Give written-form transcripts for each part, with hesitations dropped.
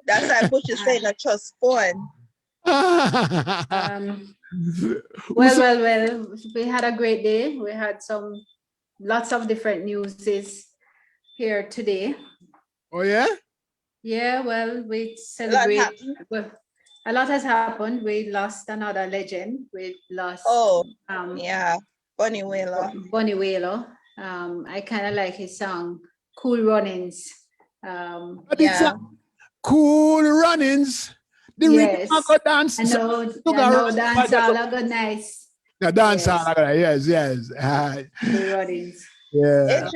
That's why Bush is saying a trust phone. Well, we had a great day. We had lots of different news here today. Oh yeah? Yeah, well, we celebrate. A lot has happened. We lost another legend. We lost Bunny Wailer. Bunny Wailer. I kind of like his song Cool Runnings. Cool Runnings. Yes. Dance. I know dance all a good nice. No, dance all a good, yes. Cool Runnings. Yeah.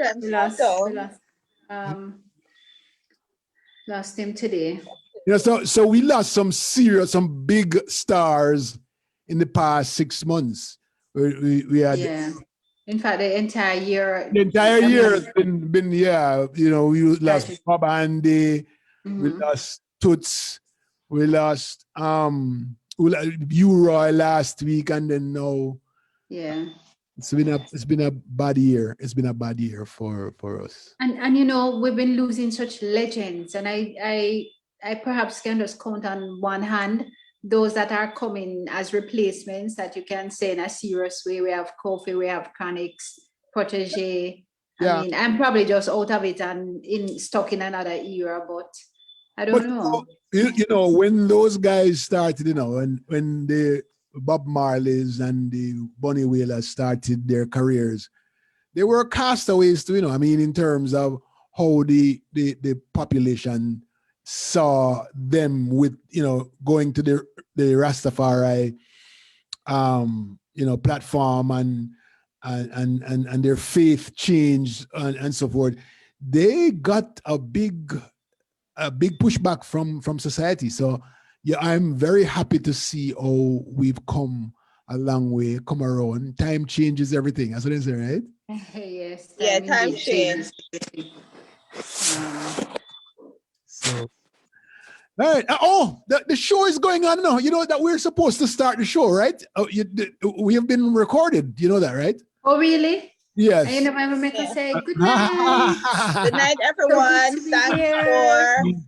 Lost him today. So we lost some big stars in the past 6 months. We had in fact the entire year. The entire year has been we lost Bob Andy, we lost Toots, we lost U-Roy last week, and then now it's been a bad year. It's been a bad year for us. And we've been losing such legends, and I perhaps can just count on one hand those that are coming as replacements that you can say in a serious way. We have Kofi, we have Chronix, Protege. I mean, I'm probably just out of it and stuck in another era, but I don't know. When those guys started, when the Bob Marleys and the Bunny Wailers started their careers, they were castaways too, in terms of how the population saw them with, going to the Rastafari, platform and their faith changed and so forth. They got a big pushback from society. So I'm very happy to see how we've come a long way, come around. Time changes everything. That's what they say, right? Yes. Time changes. So, all right. The show is going on now. You know that we're supposed to start the show, right? We have been recorded. You know that, right? Oh, really? Yes. And I remember to say good night. Good night, everyone. Thanks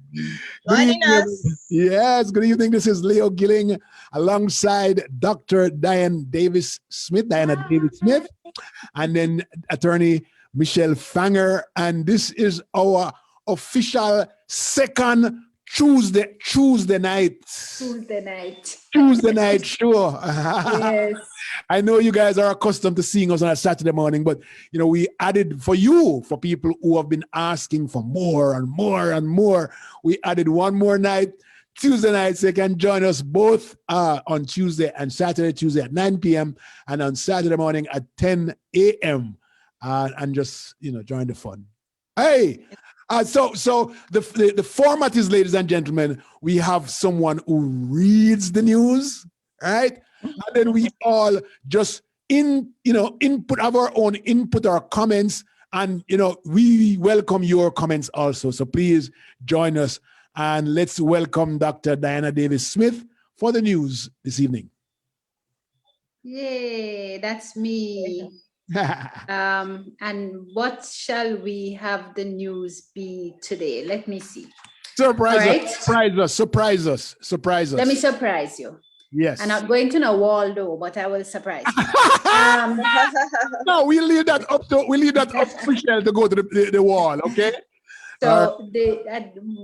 for joining us. Yes, good evening. This is Leo Gilling alongside Dr. Dianna Davis Smith, and then attorney Michelle Fanger. And this is our official second Tuesday night show. Yes. I know you guys are accustomed to seeing us on a Saturday morning, but we added for people who have been asking for more and more and more. We added one more night, Tuesday night, so you can join us both on Tuesday and Saturday. Tuesday at 9 p.m. and on Saturday morning at 10 a.m. And just join the fun. Hey. So the format is, ladies and gentlemen, we have someone who reads the news, right? And then we all just input our own input, our comments, and we welcome your comments also. So please join us and let's welcome Dr. Dianna Davis Smith for the news this evening. Yay, that's me. And what shall we have the news be today? Let me see. Surprise us. Let me surprise you. Yes. I'm not going to know Waldo, but I will surprise you. No, we leave that up to Michelle to go to the wall, okay? So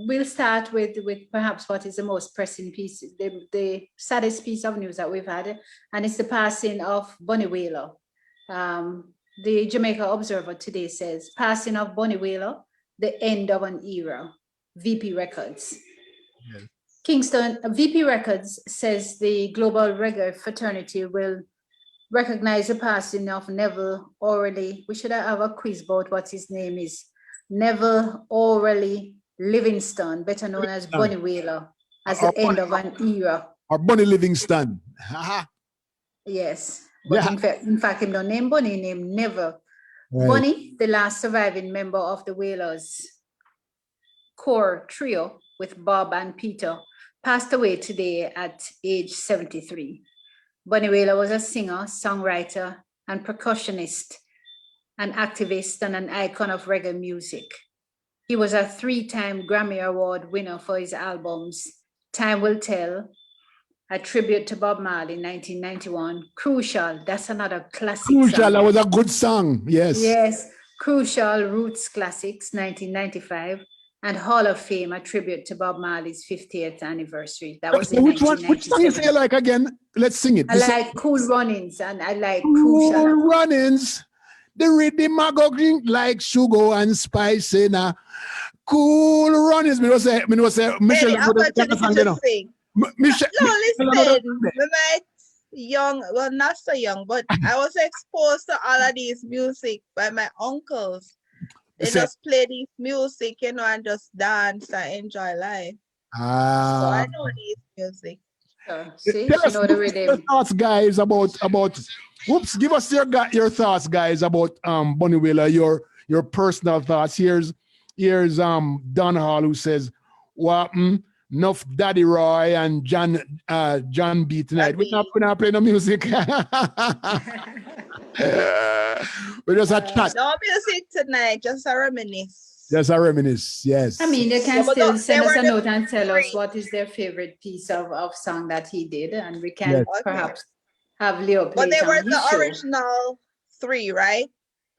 we'll start with perhaps what is the most pressing piece, the saddest piece of news that we've had, and it's the passing of Bunny Wailer. The Jamaica Observer today says, passing of Bunny Wailer, the end of an era. VP Records. Yes. Kingston, VP Records says the global reggae fraternity will recognize the passing of Neville Orally. We should have a quiz about what his name is. Neville Orally Livingston, better known as Bunny Wailer, as the end of an era. Or Bunny Livingston. Yes. But in fact, him don't name Bunny, name Neville. Right. Bunny, the last surviving member of the Wailers core trio with Bob and Peter, passed away today at age 73. Bunny Wailer was a singer, songwriter, and percussionist, an activist, and an icon of reggae music. He was a 3-time Grammy Award winner for his albums Time Will Tell, a tribute to Bob Marley in 1991. Crucial, that's another classic Crucial, song. that was a good song. Yes. Yes, Crucial Roots Classics, 1995. And Hall of Fame, a tribute to Bob Marley's 50th anniversage. That was in Which song you say 1997. you like again? Let's sing it. I like Cool Runnings and I like Cool Crucial. Runnings. The rhythm I go drink like sugar and spice in a Cool Runnings. Me no say Michelle. Any opportunity to sing. Michelle. No, listen, we might young, well, not so young, but I was exposed to all of these music by my uncles. They just play this music, you know, and just dance and enjoy life. So I know these music. See, you know the rhythm. Your thoughts, guys, about whoops. Give us your thoughts, guys, about Bunny Wailer. Your personal thoughts. Here's Don Hall, who says, "What? Enough Daddy Roy and John B tonight. We're not playing no music. We just a chat. No music tonight, just a reminisce. Just a reminisce, yes. I mean, they can still send us a note and tell us what is their favorite piece of song that he did, and we can perhaps have Leo play. But they were the show. Original 3, right?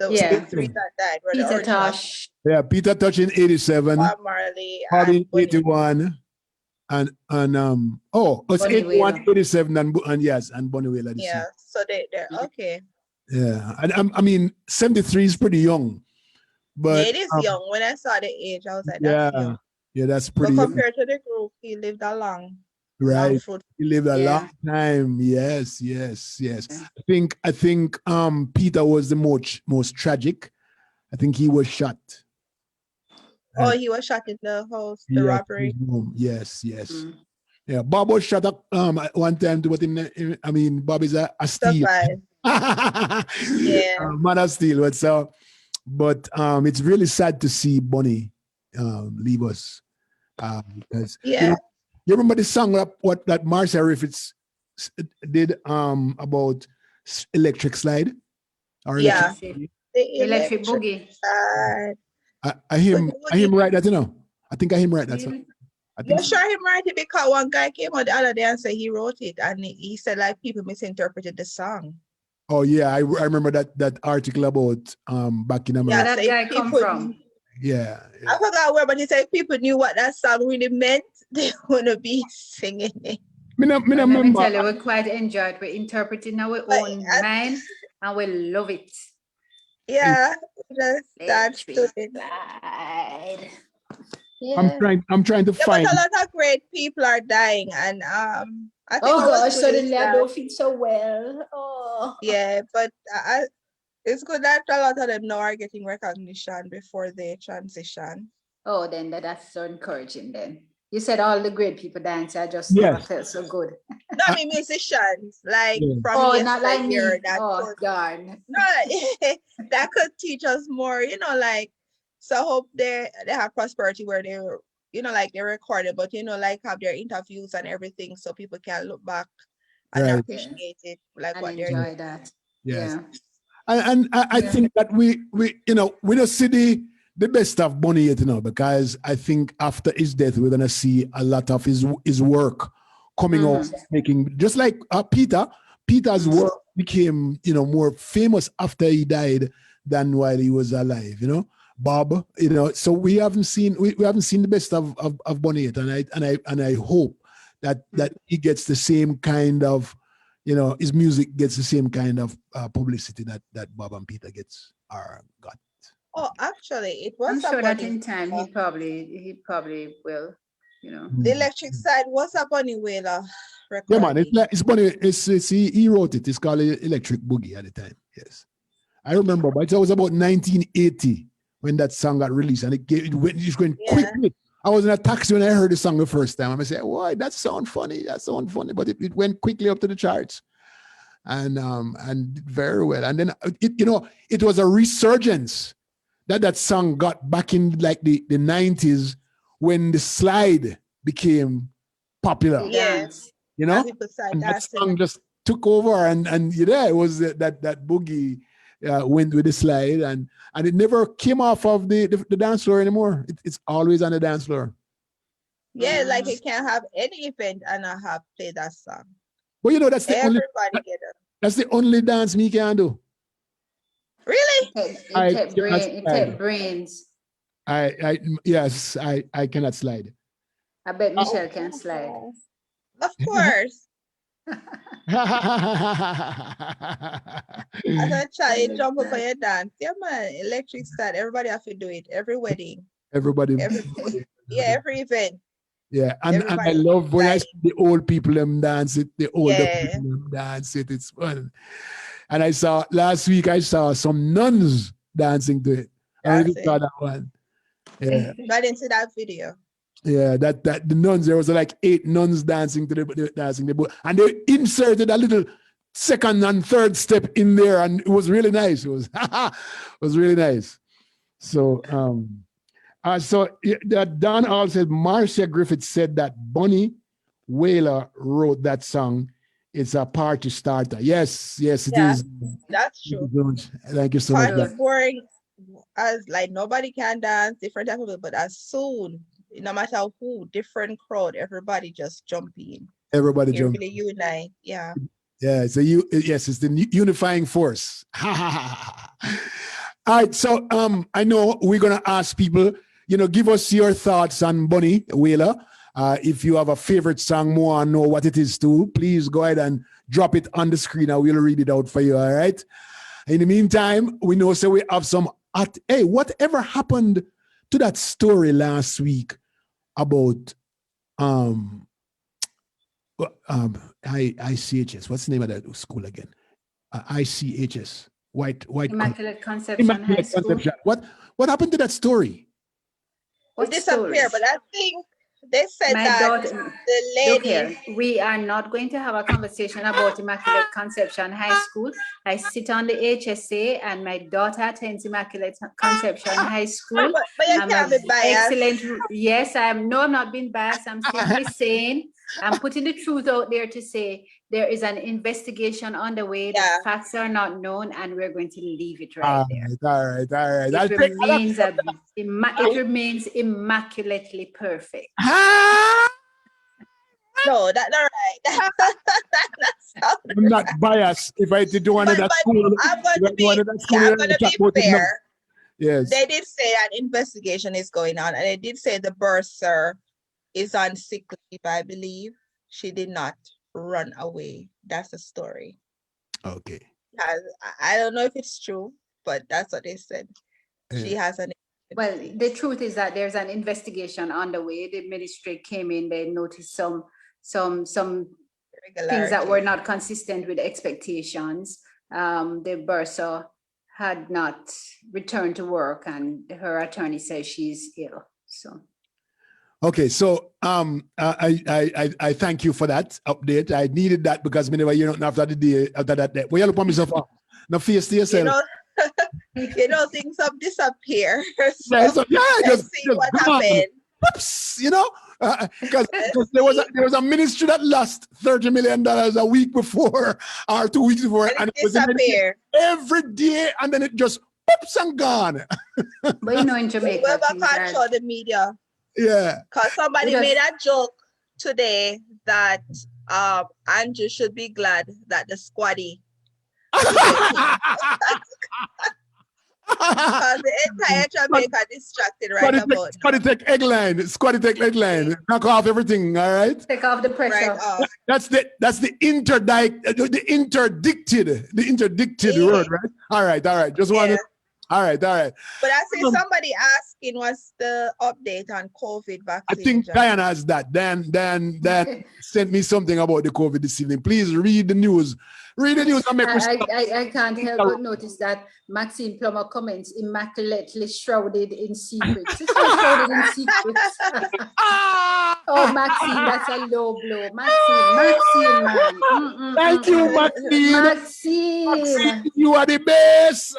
The 3 that died were Peter the original. Tosh. Yeah, Peter Tosh in 87. Bob Marley. Bobby in 81. And it's 81, 87, and Bunny Wailer. Yeah, so they're okay. Yeah, and I mean 73 is pretty young, but yeah, it is young. When I saw the age, I was like, that's young. Yeah, that's pretty. But compared to the group, he lived a long, right? Long he lived a long time. Yes. I think Peter was the most tragic. I think he was shot. Oh, he was shot in the house, the robbery. Yes. Yeah, Bob was shot up at one time to what him. I mean, Bob is a steal. Yeah, man of steel. But it's really sad to see Bunny leave us. Because you remember the song that Marcia Riffits did about Electric Slide? Or Electric Boogie. I him write that, you know. I think I him write that song. Yeah, sure, him write it because one guy came out the other day and said he wrote it, and he said like people misinterpreted the song. Oh yeah, I remember that article about back in America. Yeah, that guy come from. Yeah. I forgot where, but he said people knew what that song really meant. They wanna be singing it. Let me tell you, we quite enjoyed. We're interpreting our own mind, and we love it. Yeah, that's to it. Yeah. I'm trying to find. But a lot of great people are dying, and I think suddenly I don't feel so well. Oh. Yeah, but it's good that a lot of them now are getting recognition before they transition. Oh, then that's so encouraging. Then you said all the great people dance. I just never felt so good. No, I mean musicians from not like me. Darn. No, that could teach us more. You know, like. So I hope they have prosperity where they, you know, like they recorded, but you know, like have their interviews and everything, so people can look back and appreciate it, like what they're doing. That. Yes. Yeah. And I think that we don't see the best of Bunny yet, you know, because I think after his death we're gonna see a lot of his work coming out, making just like Peter's work became, you know, more famous after he died than while he was alive, you know. Bob, you know, so we haven't seen the best of Bunny yet, and I hope that he gets the same kind of, you know, his music gets the same kind of publicity that Bob and Peter got. Oh, actually, it was. I'm sure that in time he probably will, you know. The Electric Side was a Bunny Wailer record. Yeah, man, it's Bunny. He wrote it. It's called Electric Boogie at the time. Yes, I remember, but it was about 1980. When that song got released, and it went quickly. I was in a taxi when I heard the song the first time. I said, "Why? That sound funny. But it went quickly up to the charts, and very well. And then it was a resurgence that song got back in like the 90s when the slide became popular. Yes, you know, and that song just took over, and it was that boogie. went with the slide, and it never came off of the dance floor anymore. It's always on the dance floor. Yeah, like you can't have any event and not have play that song. But you know, that's the only dance me can do. Really? It takes brains. Yes, I cannot slide. I bet Michelle can slide. Of course. As a child, jump up on your dance. Yeah, man. Electric style. Everybody have to do it. Every wedding. Everybody. Every event. Yeah, and I love when I see the old people them dance it. The older people them dance it. It's fun. And last week I saw some nuns dancing to it. I really saw that one. Yeah. I didn't see that video. Yeah, that the nuns, there was like 8 nuns dancing to the dancing, and they inserted a little second and third step in there, and it was really nice. It was really nice. So Don Hall said Marcia Griffith said that Bunny Wailer wrote that song. It's a party starter. Yes, it is. That's true. Thank you so much. Party boring, as like nobody can dance, different type of people, but as soon, no matter who, different crowd, everybody just jump in. Everybody jump. Really unite. Yeah. Yeah, it's it's the unifying force. All right, so I know we're gonna ask people, give us your thoughts on Bunny Wailer. If you have a favorite song, more and know what it is too, please go ahead and drop it on the screen. I will read it out for you. All right. In the meantime, we know we have some. Hey, whatever happened to that story last week about ICHS? What's the name of that school again? ICHS. White Immaculate Conception High School. What happened to that story? It disappeared, but I think they said the lady. We are not going to have a conversation about Immaculate Conception High School. I sit on the HSA, and my daughter attends Immaculate Conception High School. But you can't be biased. Excellent. Yes, I'm not being biased. I'm simply saying, I'm putting the truth out there to say there is an investigation underway. The facts are not known, and we're going to leave it right there. All right. It remains immaculately perfect. No, that's not right. I'm not biased. If I did one of that school, I'm going to be fair. Yes. They did say an investigation is going on, and they did say the bursar is on sick leave, I believe. She did not run away. That's the story. Okay. I don't know if it's true, but that's what they said. She has an. Well, the truth is that there's an investigation underway. The ministry came in, they noticed some things that were not consistent with expectations. The bursar had not returned to work, and her attorney says she's ill. So. Okay, so I thank you for that update. I needed that because whenever after that day. Well, you look on myself up. Now face to yourself. Things have disappeared. So, let's see what happened. Whoops, because there was a ministry that lost $30 million a week before or 2 weeks before, and it disappeared every day, and then it just whoops and gone. But in Jamaica, whoever control the media. Yeah. Because somebody made a joke today that Andrew should be glad that the Squaddie. Because the entire Jamaica distracted right about. Squaddie take eggline. Knock off everything, all right? Take off the pressure. Right off. That's the interdicted word, right? All right. Just wanted. All right. But I see somebody asking what's the update on COVID vaccine. I think Dianna has that. Dan sent me something about the COVID this evening. Please read the news. Read the news and make I can't help but notice that Maxine Plummer comments immaculately shrouded in secrets. It's not shrouded in secrets. Oh, Maxine, that's a low blow. Maxine, man. Thank you, Maxine. Maxine, you are the best.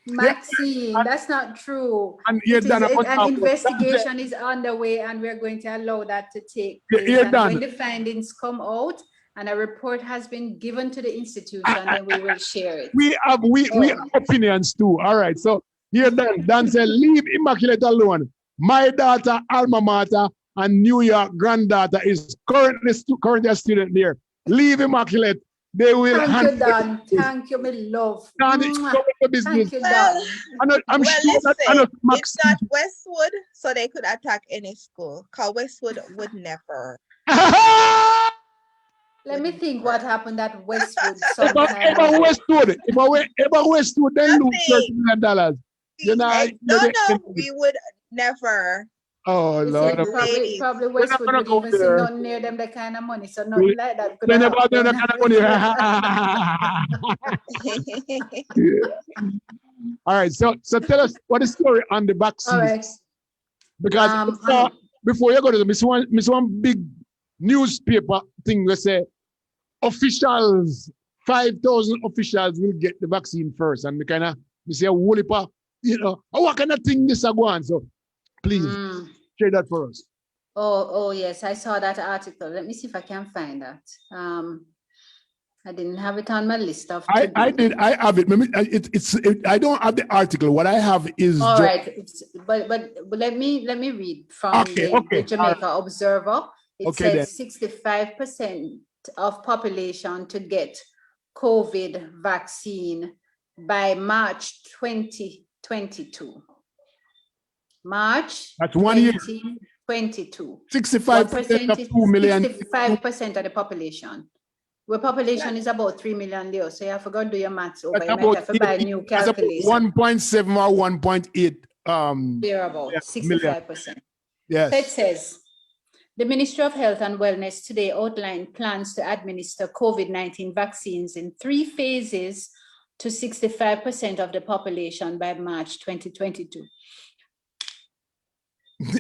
Maxine, that's not true. And an investigation is underway, and we're going to allow that to take place. And when the findings come out, and a report has been given to the institution, and we will share it. We have opinions too. All right. So here Dan said, leave Immaculate alone. My daughter, alma mater, and New York granddaughter is currently a student there. Leave Immaculate. They will Thank you, Dan. Thank you, my love. Dan, it's business. Thank you, Dan. I'm well, sure listen, that it's not Westwood, so they could attack any school. Because Westwood would never. Let me think what happened at Westwood If sometime. I Westwood, then lose $30 million. You know, no, we would never. Oh, You Lord. see, probably Westwood gonna would go even see there. nothing near them that kind of money, so nothing like that could Then have about that happened. kind of money. All right, so tell us what is the story on the vaccine. All right. Because before you go to miss one big newspaper thing, we say officials, 5,000 officials will get the vaccine first, and we say what kind of thing this is going. So please share that for us. Oh yes, I saw that article. Let me see if I can find that. I didn't have it on my list of. I did. I have it. I don't have the article. What I have is. All right, but let me read from the Jamaica Observer. It says 65% of population to get COVID vaccine by March 2022. March. That's 1 year. 2022. 65% of 2 million. 65% of the population. Where population is about 3 million there, so you have to go do your maths over. You might have to buy a new calculator. 1.7 or 1.8. Thereabout, 65%. Yes. So it says, the Ministry of Health and Wellness today outlined plans to administer COVID-19 vaccines in 3 phases to 65% of the population by March 2022.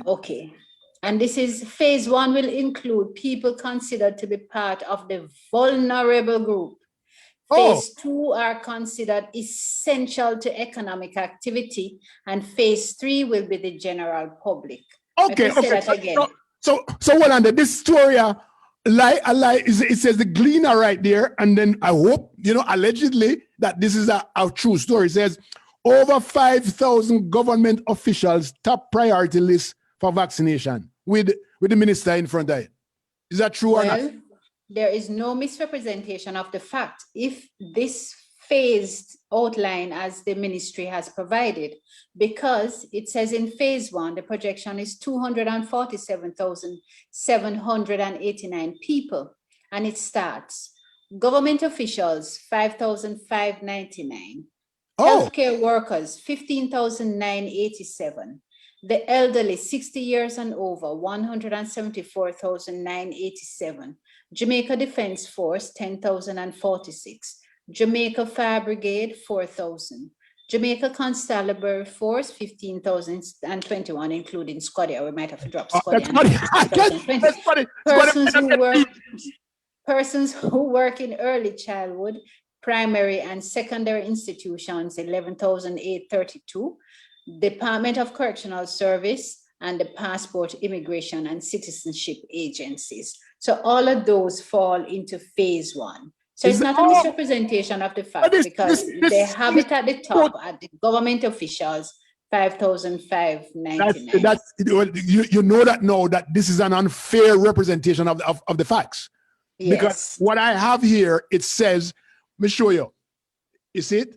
Okay. And this is phase 1 will include people considered to be part of the vulnerable group. Phase 2 are considered essential to economic activity, and phase 3 will be the general public. Okay. So well, under this story, it says the gleaner right there, and then I hope, allegedly that this is a true story. It says over 5,000 government officials top priority list for vaccination with the minister in front of it. Is that true or not? There is no misrepresentation of the fact if this phased outline as the ministry has provided, because it says in phase 1, the projection is 247,789 people, and it starts government officials, 5,599, healthcare workers, 15,987, the elderly, 60 years and over, 174,987, Jamaica Defense Force, 10,046, Jamaica Fire Brigade, 4,000, Jamaica Constabulary Force, 15,021, including Squaddie. We might have to drop Squaddie. Persons who work in early childhood, primary and secondary institutions, 11,832, Department of Correctional Service, and the Passport, Immigration, and Citizenship agencies. So all of those fall into phase 1. So it's not a misrepresentation of the fact, because they have it at the top at the government officials, 5,599. You know that now that this is an unfair representation of the facts. Yes. Because what I have here, it says, let me show you. You see it?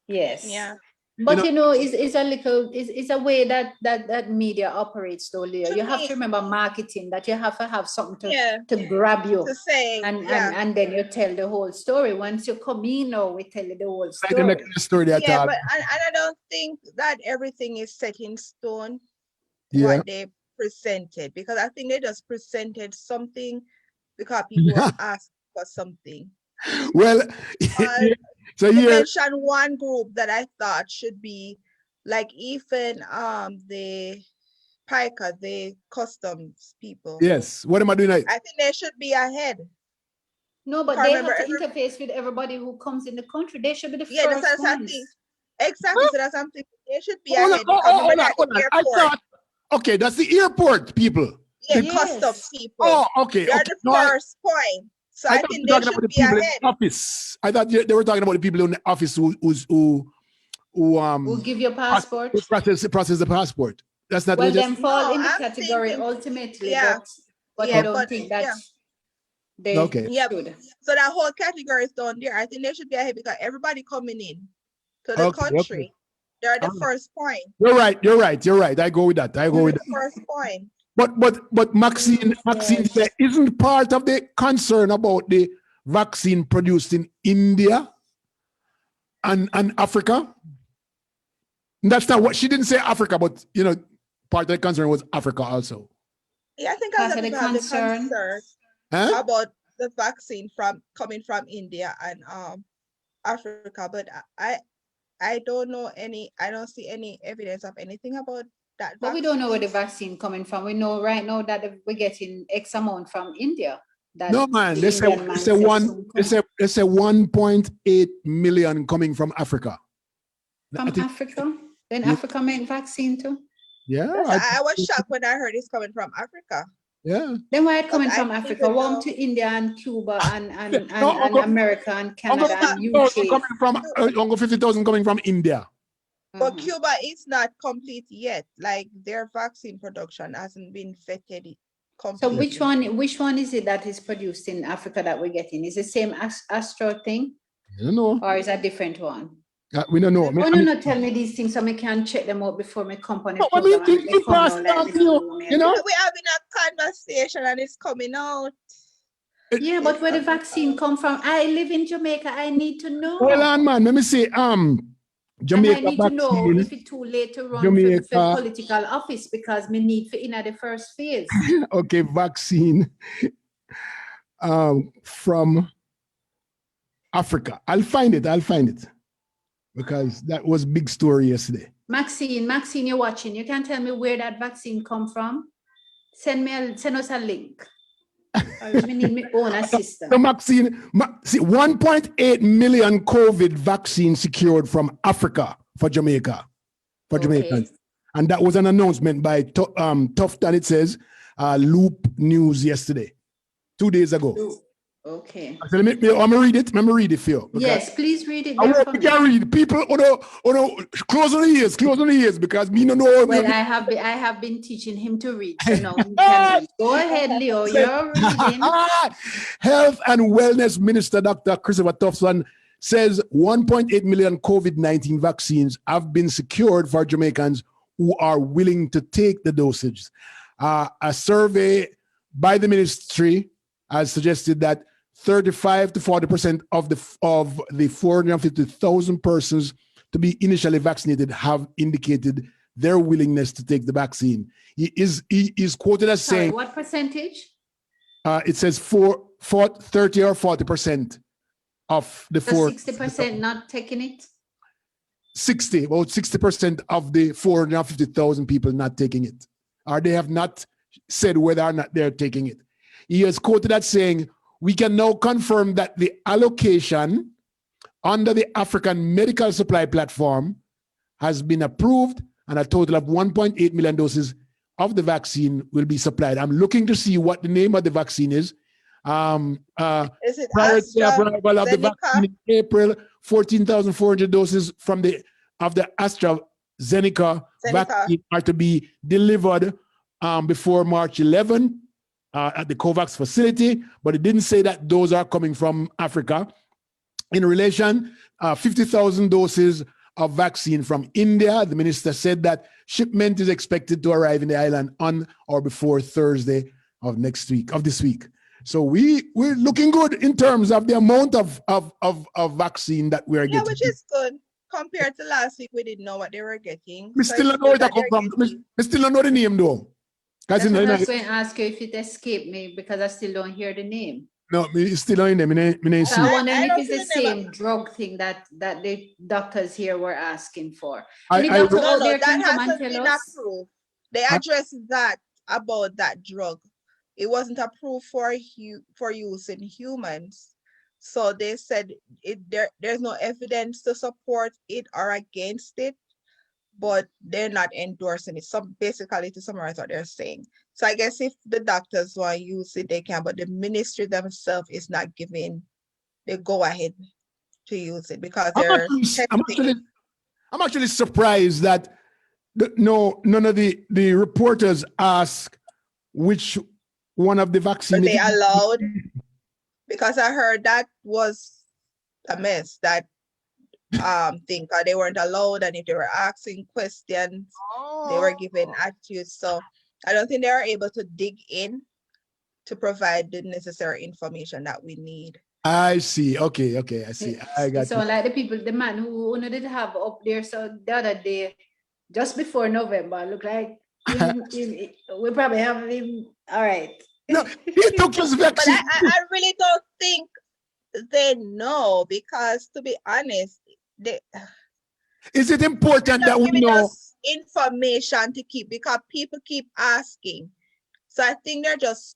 Yes. Yeah. But it's a way that media operates though, Leo. You have to remember marketing, that you have to have something to grab you to say, and then you tell the whole story. Once you come in, we tell you the whole story. But and I don't think that everything is set in stone what they presented, because I think they just presented something because people were asked for something. Well, so you here mentioned one group that I thought should be like even the piker, the customs people. Yes. What am I doing? I think they should be ahead. No, but they have to interface with everybody who comes in the country. They should be the first that's ones. Exactly. So that's something they should be Hold ahead. on. I thought, that's the airport people. Yeah, customs people. Oh, okay. They're the first point. So I thought think you were they talking should about the be people in ahead. the office. I thought they were talking about the people in the office who We'll give you a passport. process the passport. That's not Well, what just. them fall No, in the I'm category thinking, ultimately, yeah, but I yeah, don't but think that yeah, they Okay. yeah. should. So that whole category is down there. I think they should be ahead because everybody coming in to the Okay. country, they're the All right. first point. You're right. I go with that. They're the first point. But Maxine Yes. said, isn't part of the concern about the vaccine produced in India and Africa? That's not what she didn't say Africa, but part of the concern was Africa also. Yeah, I think a Part lot of of the people have the concern. concern Huh? about the vaccine coming from India and Africa, but I don't know I don't see any evidence of anything about that But we don't know where the vaccine. vaccine coming from. We know right now that we're getting X amount from India. That No, man. the They say Indian man said soon come. they say 1.8 million coming from Africa. From I think, Africa. Then yeah, Africa make vaccine too. I was shocked when I heard it's coming from Africa. yeah. Then why it But coming I from didn't Africa? even One know. to India and Cuba and No, America and Canada Cuba, and 50,000 UK. coming from Uncle 50,000 coming from India. but Mhm. Cuba is not complete yet. Like their vaccine production hasn't been vetted So completely. which one is it that is produced in Africa that we're getting? Is it the same Astro thing I don't know. or is it a different one? We don't know. Oh, no, no, tell me these things so I can check them out before my company No, program and they it come passed down like on me to don't you. know me You know? We're having a conversation and it's coming out. Yeah, but where the vaccine come from? I live in Jamaica. I need to know. Hold on, man. Let me see. And I Jamaica need to know vaccine. if it's too late to run for Jamaica. political office because me need for in at the first phase. Okay, vaccine from Africa. I'll find it because that was big story yesterday. Maxine, you're watching. You can tell me where that vaccine come from. Send us a link. Or we need my own assistant. The vaccine, see, 1.8 million COVID vaccine secured from Africa for Jamaica, for Jamaicans. And that was an announcement by Tufton, it says, Loop News yesterday, 2 days ago. Okay. So let me read it. Let me read it for you. Yes, please read it. I want to can read. People, close on the ears because me no know. Well, I have been teaching him to read, so now he can read. Go ahead, Leo. You're reading. Health and Wellness Minister Dr. Christopher Tufton says 1.8 million COVID-19 vaccines have been secured for Jamaicans who are willing to take the dosage. A survey by the ministry has suggested that 35 to 40% of the 450,000 persons to be initially vaccinated have indicated their willingness to take the vaccine. He is quoted as saying, what percentage? It says 30 or 40% of the 60% not taking it? 60% of the 450,000 people not taking it. Or they have not said whether or not they're taking it. He is quoted as saying, we can now confirm that the allocation under the African Medical Supply Platform has been approved and a total of 1.8 million doses of the vaccine will be supplied. I'm looking to see what the name of the vaccine is. Is it Prior to the arrival of the vaccine in April, 14,400 doses of the AstraZeneca vaccine are to be delivered before March 11 at the COVAX facility, but it didn't say that those are coming from Africa. In relation, 50,000 doses of vaccine from India. The minister said that shipment is expected to arrive in the island on or before Thursday of this week. So we're looking good in terms of the amount of vaccine that we are getting. Yeah, which is good. Compared to last week, we didn't know what they were getting. We still don't know where that come from. We still don't know the name though. That's what I was going to ask you if it escaped me because I still don't hear the name. No, it's still on them. I wonder if it's the same drug thing that the doctors here were asking for. No, that hasn't been approved. They addressed that about that drug. It wasn't approved for use in humans. So they said there's no evidence to support it or against it, but they're not endorsing it. So basically, to summarize what they're saying. So I guess if the doctors want to use it, they can, but the ministry themselves is not giving the go ahead to use it because they're testing. I'm actually surprised that none of the reporters ask which one of the vaccines But they allowed, because I heard that was a mess, that thing, 'cause they weren't allowed, and if they were asking questions, they were given attitudes. So I don't think they are able to dig in to provide the necessary information that we need. I see. Okay, I see. I got So you. like the man who did have up there, so the other day, just before November, look like we probably have him. All right. No, he took his But vaccine. I really don't think they know, because to be honest, they Is it important they're that we giving know? us information to keep, because people keep asking. So I think they're just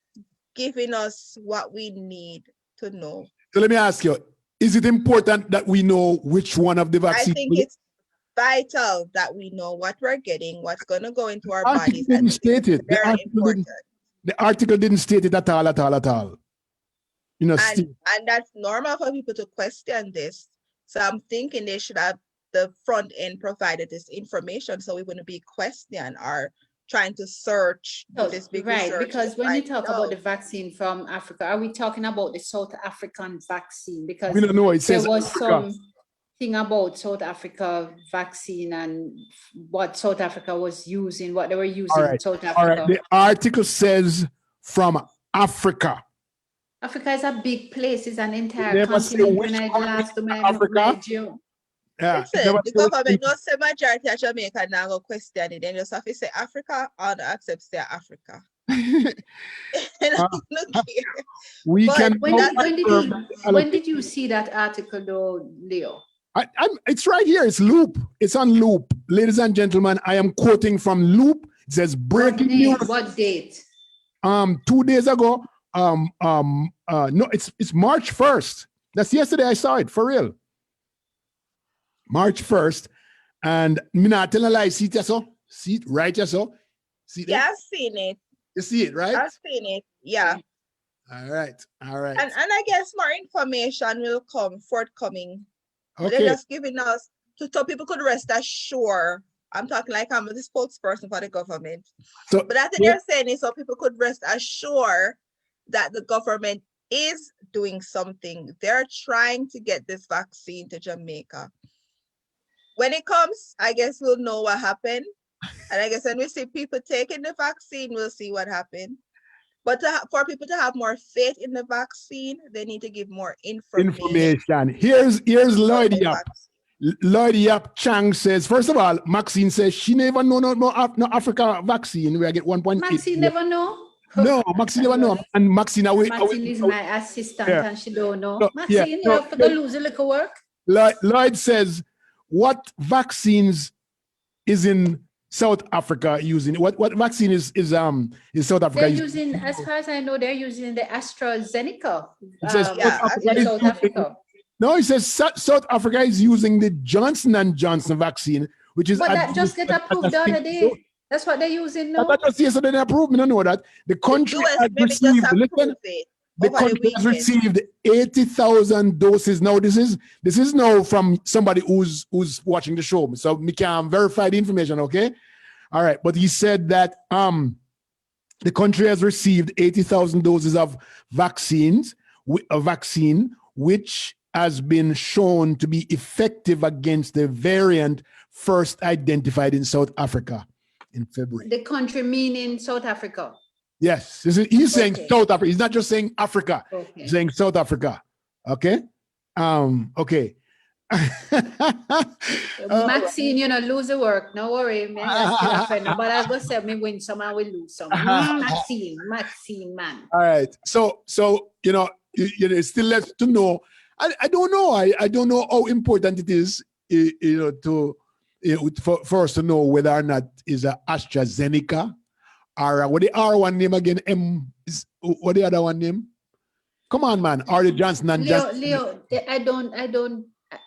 giving us what we need to know. So let me ask you, is it important that we know which one of the I vaccines? think it's vital that we know what we're getting, what's going to go into our article bodies. didn't state it. Very important. The article didn't state it at all. You know, And that's normal for people to question this. So I'm thinking they should have the front end provided this information, so we wouldn't be questioning or trying to search this big Right, research because to when you find talk out. about the vaccine from Africa, are we talking about the South African vaccine? Because we don't know. It there says was Africa. something about South Africa vaccine and what South Africa was using, what they were using in South Africa. All right. The article says from Africa. Africa is a big place. It's an entire Never say continent. which When I country last to my Africa. Yeah. Listen, the government don't say majority of Jamaica now go question it. Then just have to say Africa or not accept say Africa. Look here. We But can. When did you see that article though, Leo? It's right here. It's Loop. It's on Loop. Ladies and gentlemen, I am quoting from Loop. It says breaking news. What date? 2 days ago. No, it's March 1st. That's yesterday I saw it, for real. March 1st. And me not tell a lie. See it, so? See it right, so? See it? Yeah, I've seen it. You see it, right? I've seen it. Yeah. All right. And I guess more information will come forthcoming. Okay. They're just giving us so people could rest assured. I'm talking like I'm the spokesperson for the government. So, but I think they're saying is so people could rest assured that the government is doing something. They're trying to get this vaccine to Jamaica. When it comes, I guess we'll know what happened. And I guess when we see people taking the vaccine, we'll see what happened. But for people to have more faith in the vaccine, they need to give more information. Here's Lloyd Yap. Lloyd Yap Chang says, first of all, Maxine says she never know no Africa vaccine. We get 1.8. Maxine never know? No, Maxine never know. And Maxine is my assistant and she don't know. Maxine, you have to go lose a little work. Lloyd says, what vaccines is in South Africa using? What vaccine is South Africa they're using? As far as I know, they're using the AstraZeneca. It says South Africa. No, it says South Africa is using the Johnson & Johnson vaccine, which is. But that just get approved the other day. That's what they're using now. That just yesterday they approved. I don't know that the country has received. Listen, the country has received 80,000 doses. Now this is now from somebody who's watching the show, so we can verify the information. Okay, all right. But he said that the country has received 80,000 doses of vaccine which has been shown to be effective against the variant first identified in South Africa in February. The country meaning South Africa. Yes, he's saying South Africa. He's not just saying Africa. Okay. He's saying South Africa. Okay. Okay. Maxine, lose the work. No worry, man. But I go say me win some, I will lose some. Maxine, man. All right. So it's still left to know. I don't know. I don't know how important it is, for us to know whether or not is a AstraZeneca or what the R1 name again? What the other one name? Come on, man. Or the Johnson and Johnson. Leo,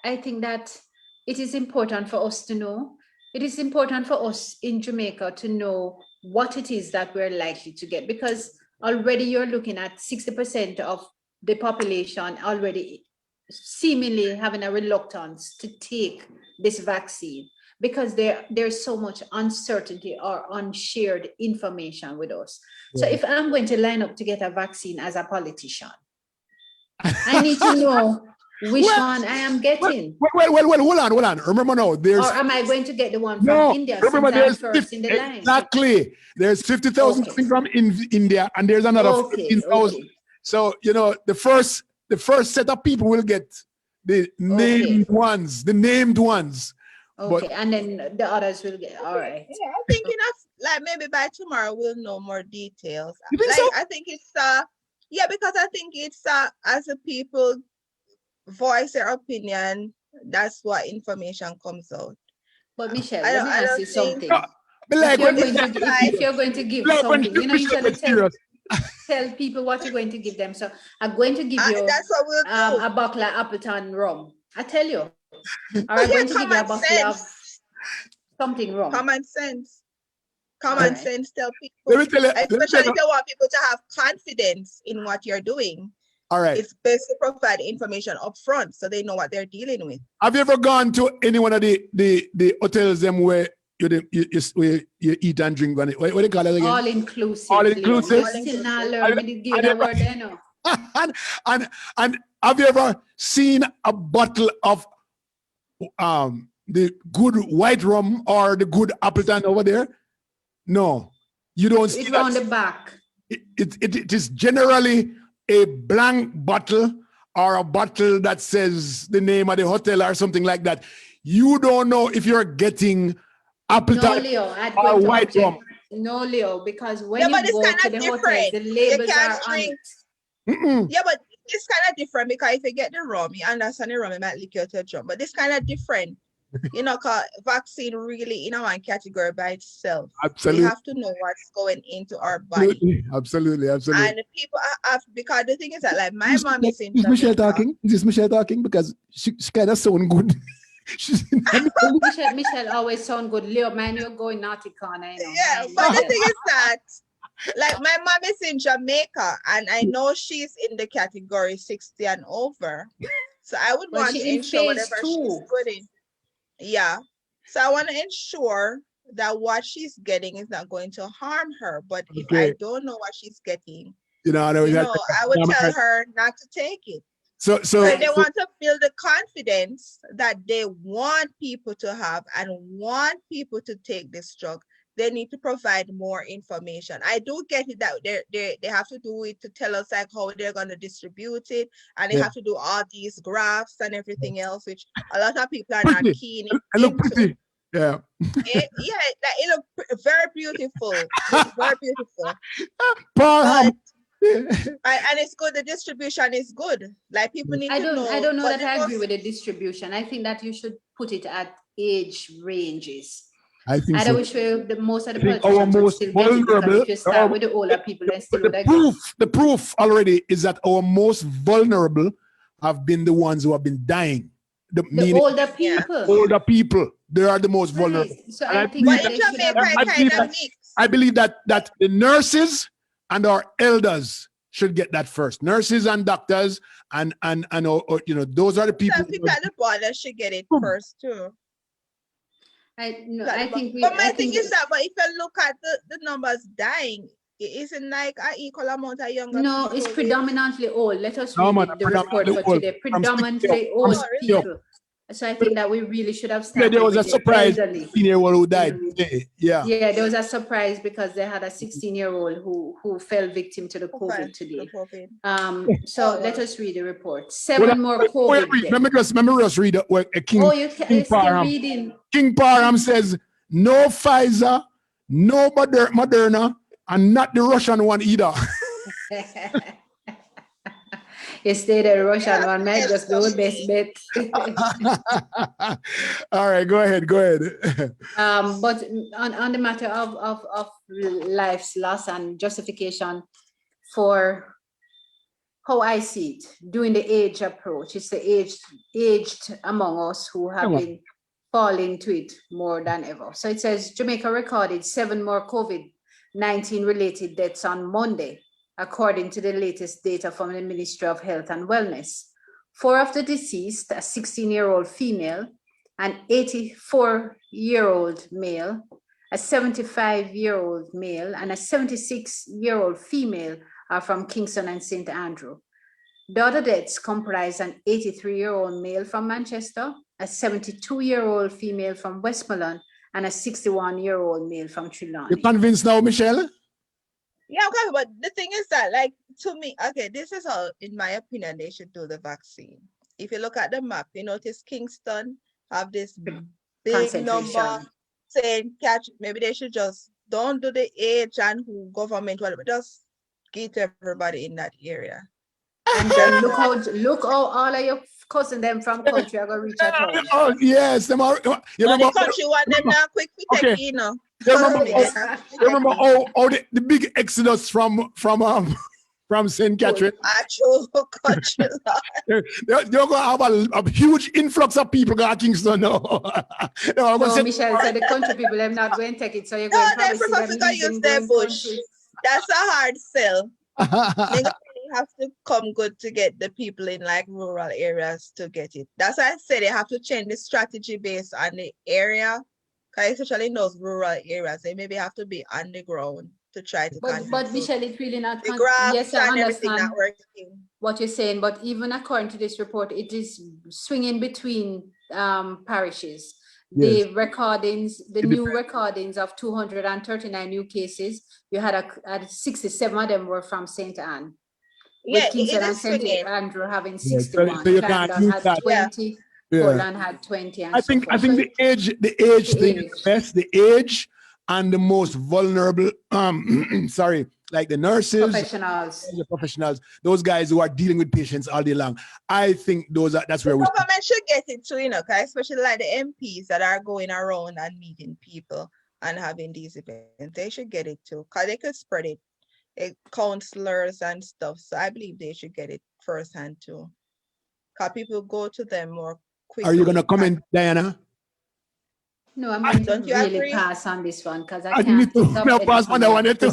I think that it is important for us to know. It is important for us in Jamaica to know what it is that we're likely to get, because already you're looking at 60% of the population already seemingly having a reluctance to take this vaccine because there's so much uncertainty or unshared information with us. So if I'm going to line up to get a vaccine as a politician, I need to know which one I am getting. Well, hold on. Remember now, there's... Or am I going to get the one from India? Remember, there's first in the line. Exactly. There's 50,000 coming from India, and there's another 15,000. Okay. So, the first set of people will get the named ones, Okay, and then the others will get, all right. Yeah, I'm thinking of, like, maybe by tomorrow we'll know more details. You think so? I think it's, yeah, because I think it's, as the people voice their opinion, that's what information comes out. But Michelle, let me ask you something. If you're going to give something, you should tell people what you're going to give them. So I'm going to give you that's what we'll do. a bottle of Appleton rum. I tell you. Or I'm going to give you a bottle of something rum. Common sense. Common sense tell people. Especially if you want people to have confidence in what you're doing. All right. It's best to provide information up front so they know what they're dealing with. Have you ever gone to any one of the hotels them where you eat and drink? What do you call it again? All inclusive. All inclusive. Still not learning to give the word there now. And have you ever seen a bottle of the good white rum or the good Appleton over there? No, you don't see it's that. On the back. It is generally a blank bottle or a bottle that says the name of the hotel or something like that. You don't know if you're getting Appleton or white rum. No, Leo, because when you go to the hotel, the labels are on it. Yeah, but it's kind of different because if you get the rum, you understand the rum, it might lick you to a drum. But this kind of different. Because vaccine really in one category by itself. Absolutely. We have to know what's going into our body. Absolutely. And people have, because the thing is that, like, my mom is in Jamaica. Michelle talking? Is this Michelle talking? Because she kind of sound good. Michelle always sound good. Leo, man, you're going naughty corner. Yeah, but the thing is that, like, my mom is in Jamaica, and I know she's in the category 60 and over. So I would want to ensure whatever she's good in. Yeah, so I want to ensure that what she's getting is not going to harm her. But if I don't know what she's getting, I would tell her not to take it. So they want to build the confidence that they want people to have and want people to take this drug. They need to provide more information. I do get it that they have to do it to tell us like how they're going to distribute it, and they have to do all these graphs and everything else, which a lot of people are not keen into. I look pretty. Yeah. It looks very beautiful. Very beautiful. And it's good. The distribution is good. Like people need to know. I don't know that I agree with the distribution. I think that you should put it at age ranges. I think I so. wish the most of the politicians would still get it, because if you start with the older people, then still the proof already is that our most vulnerable have been the ones who have been dying. The older people. Older people, they are the most vulnerable. So I believe that the nurses and our elders should get that first. Nurses and doctors and those are the people. Some people at the border should get it first too. I think is that, but if you look at the numbers dying, it isn't like an equal amount of younger people. No, it's predominantly old. Let us read the report for today. Predominantly old people. So I think that we really should have started. There was a surprise 16-year-old who died today. Yeah, there was a surprise because they had a 16-year-old who fell victim to the COVID today. So let us read the report. 7 more COVID deaths. Let me just read what King Parham. King Parham says, no Pfizer, no Moderna, and not the Russian one either. Yesterday, the Russian one might just go best bet. All right, go ahead. But on the matter of life's loss and justification for how I see it, doing the age approach, it's the aged among us who have been falling to it more than ever. So it says Jamaica recorded 7 more COVID 19 related deaths on Monday, according to the latest data from the Ministry of Health and Wellness. 4 of the deceased, a 16-year-old female, an 84-year-old male, a 75-year-old male, and a 76-year-old female are from Kingston and St. Andrew. The other deaths comprise an 83-year-old male from Manchester, a 72-year-old female from Westmoreland, and a 61-year-old male from Trelawney. You convinced now, Michelle? Yeah, okay, but the thing is that, like, to me, okay, this is how, in my opinion, they should do the vaccine. If you look at the map, you notice Kingston have this big number saying catch. Maybe they should just don't do the age and who government, whatever, just get everybody in that area. And then look how all of your cousins them from country are gonna reach at home. Oh yes, them are. You Well, remember, the country want them now quick to take, you know. you remember how the big exodus from St. Catherine? Actual country. They're gonna have a huge influx of people going to Kingston now. No, Michelle said the country people have not going to take it, so you're going to they prefer to use their bush. That's a hard sell. They have to come good to get the people in like rural areas to get it. That's why I say they have to change the strategy based on the area, especially in those rural areas. They maybe have to be on the ground to try to. But Michelle, it's really not. The graphs yes, I and everything understand not working. what you're saying, but even according to this report, it is swinging between parishes. Yes. The recordings, the new recordings of 239 new cases, you had 67 of them were from St. Anne. Yeah, with Kingston and St. swinging. Andrew having Yeah, 61. so you can't Clarendon use had that. 20. Yeah. Portland had 20. And I think so forth. the age thing is best. The age and the most vulnerable. Sorry, like the nurses, the professionals, those guys who are dealing with patients all day long. I think that's where the government should get it too, you know, especially like the MPs that are going around and meeting people and having these events. They should get it too, because they could spread it. Counselors and stuff. So I believe they should get it firsthand too. Because people go to them more quickly. Are you gonna comment, Diana? No, I'm going to Don't you really agree? pass on this one because I I can't. need to pass on that one too.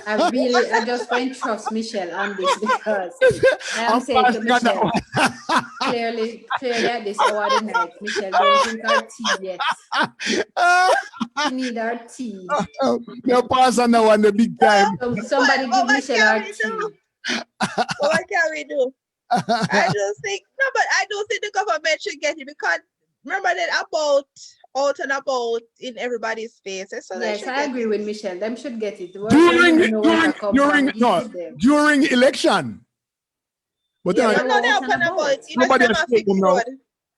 I just going to trust Michelle on this because I'm saying to Michelle, clearly at this hour of the night, Michelle don't drink her tea yet. She need her tea. No, pass on that one, the big time. Somebody give Michelle her tea. What can we do? I do think the government should get it because remember that out and about in everybody's faces. So yes, I agree with Michelle. Them should get it. During election. But everybody has still.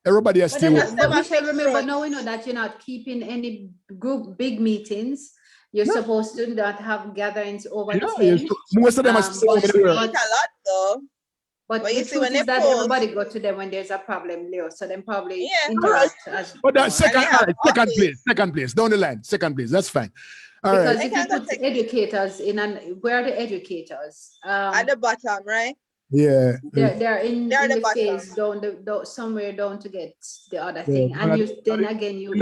Everybody has still. But Michelle, remember now we know that you're not keeping any big meetings. You're supposed to not have gatherings over 10. Most of them are still over there. A lot though. But the truth is that everybody go to them when there's a problem, Leo. So then probably interact as. But that second place, down the line, second place. That's fine. All right. Because if you put educators in, where are the educators? At the bottom, right? Yeah. They're in the phase down somewhere down to get the other thing, and you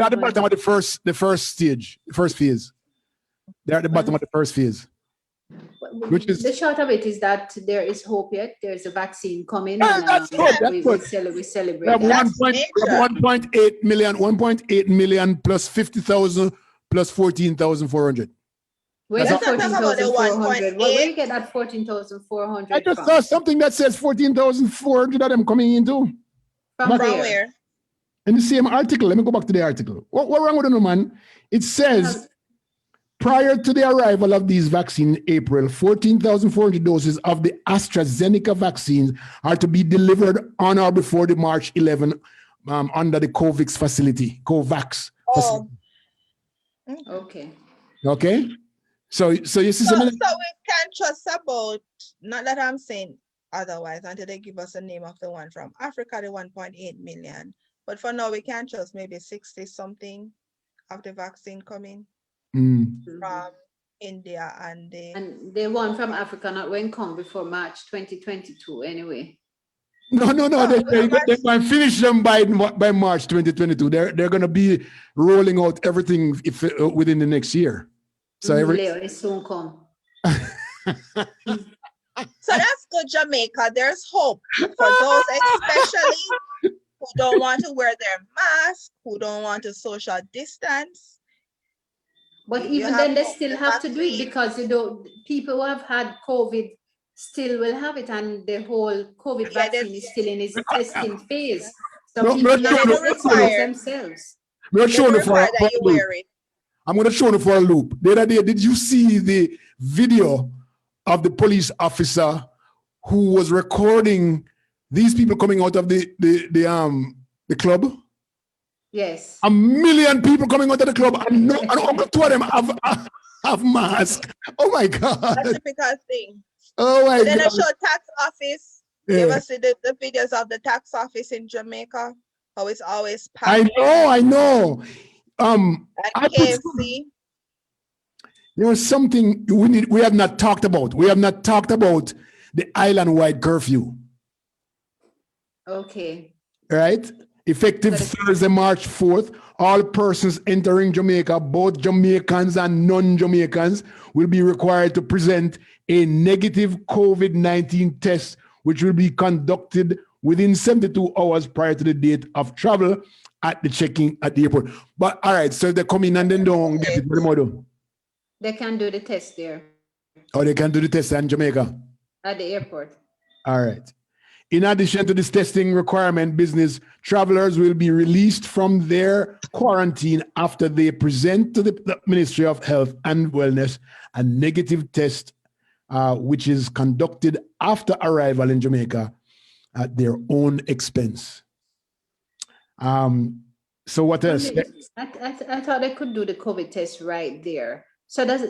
at the bottom of the first stage, first phase. They're at the bottom of the first phase. Which is the short of it is that there is hope yet. There's a vaccine coming. Yeah, and, that's good. That's we good. celebrate. We have 1.8 million plus 50,000 plus 14,400. Where's that 14,400? Where do you get that 14,400? I just saw something that says 14,400 of them coming in too. From where? In the same article. Let me go back to the article. What wrong with it, man? It says prior to the arrival of these vaccines in April, 14,400 doses of the AstraZeneca vaccines are to be delivered on or before the March 11 under the COVAX facility. Facility. Okay. Okay. So you see so we can't trust about, not that I'm saying otherwise until they give us the name of the one from Africa, the 1.8 million. But for now, we can't trust maybe 60 something of the vaccine coming from India and the one from Africa not going come before March 2022 anyway. No. They might finish them by March 2022. They're going to be rolling out everything within the next year. So every Leo is soon come. So that's good, Jamaica. There's hope for those especially who don't want to wear their mask, who don't want to social distance. But You even have then, they hope. still The have to do it vaccine. because people who have had COVID still will have it, and the whole COVID Yeah, vaccine is still in its testing phase. So No, people no, have they to don't expose require. themselves. we're They showing don't you for require a that you loop. wear it. I'm going to show you for a loop. The other day, did you see the video of the police officer who was recording these people coming out of the club? Yes. 1 million people coming out of the club, and only 2 of them have masks. Oh my That's God! a typical thing. Oh my But then I God! show tax office. You Yeah. ever see the videos of the tax office in Jamaica? How it's always I packed. know. And I put KFC. there was something we have not talked about. We have not talked about the island-wide curfew, Okay. right? Effective Thursday, March 4th, all persons entering Jamaica, both Jamaicans and non-Jamaicans, will be required to present a negative COVID-19 test, which will be conducted within 72 hours prior to the date of travel at the check-in at the airport. But all right, so they come in and then don't get it. What do they do? They can do the test there Or they can do the test in Jamaica. at the airport. All right. In addition to this testing requirement, business travelers will be released from their quarantine after they present to the Ministry of Health and Wellness a negative test, which is conducted after arrival in Jamaica at their own expense. So what else? I thought they could do the COVID test right there. So that's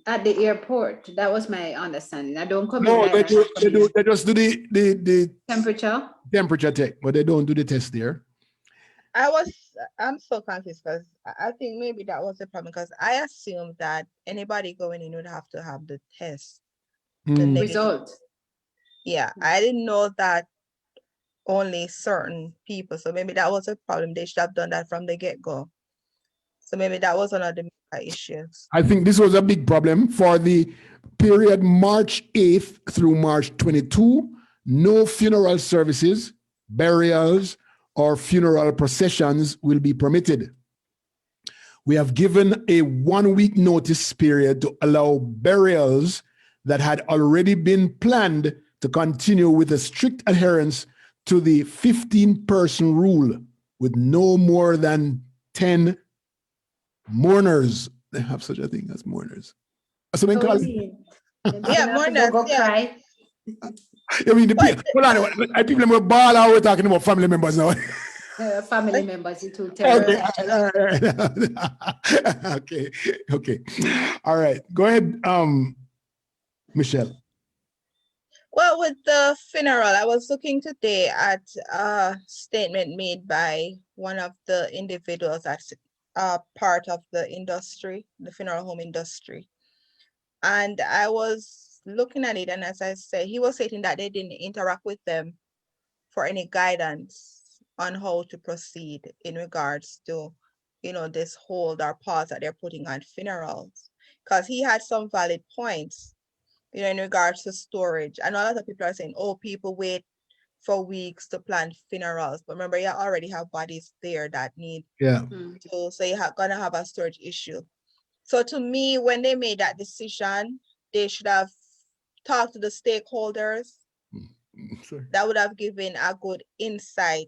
at the airport. That was my understanding. I don't come in No, like they that. they just do the Temperature. temperature check, but they don't do the test there. I'm so confused because I think maybe that was the problem because I assumed that anybody going in would have to have the test. The negative. Result. Yeah, I didn't know that only certain people. So maybe that was a problem. They should have done that from the get-go. So maybe that was one of the issues. I think this was a big problem for the period March 8th through March 22. No funeral services, burials, or funeral processions will be permitted. We have given a 1-week notice period to allow burials that had already been planned to continue with a strict adherence to the 15-person rule with no more than 10 mourners. They have such a thing as mourners. So Yeah, mourners. Cry. I mean, hold on, people will ball out. We're talking about family members now. Family members, it will tell Okay, okay. All right, go ahead, Michelle. Well, with the funeral, I was looking today at a statement made by one of the individuals that's part of the industry, the funeral home industry. And I was looking at it, and as I said, he was stating that they didn't interact with them for any guidance on how to proceed in regards to, this hold or pause that they're putting on funerals. Because he had some valid points, in regards to storage. I know a lot of people are saying, oh, people wait for weeks to plan funerals. But remember, you already have bodies there that need to, so you're gonna have a storage issue. So to me, when they made that decision, they should have talked to the stakeholders. That would have given a good insight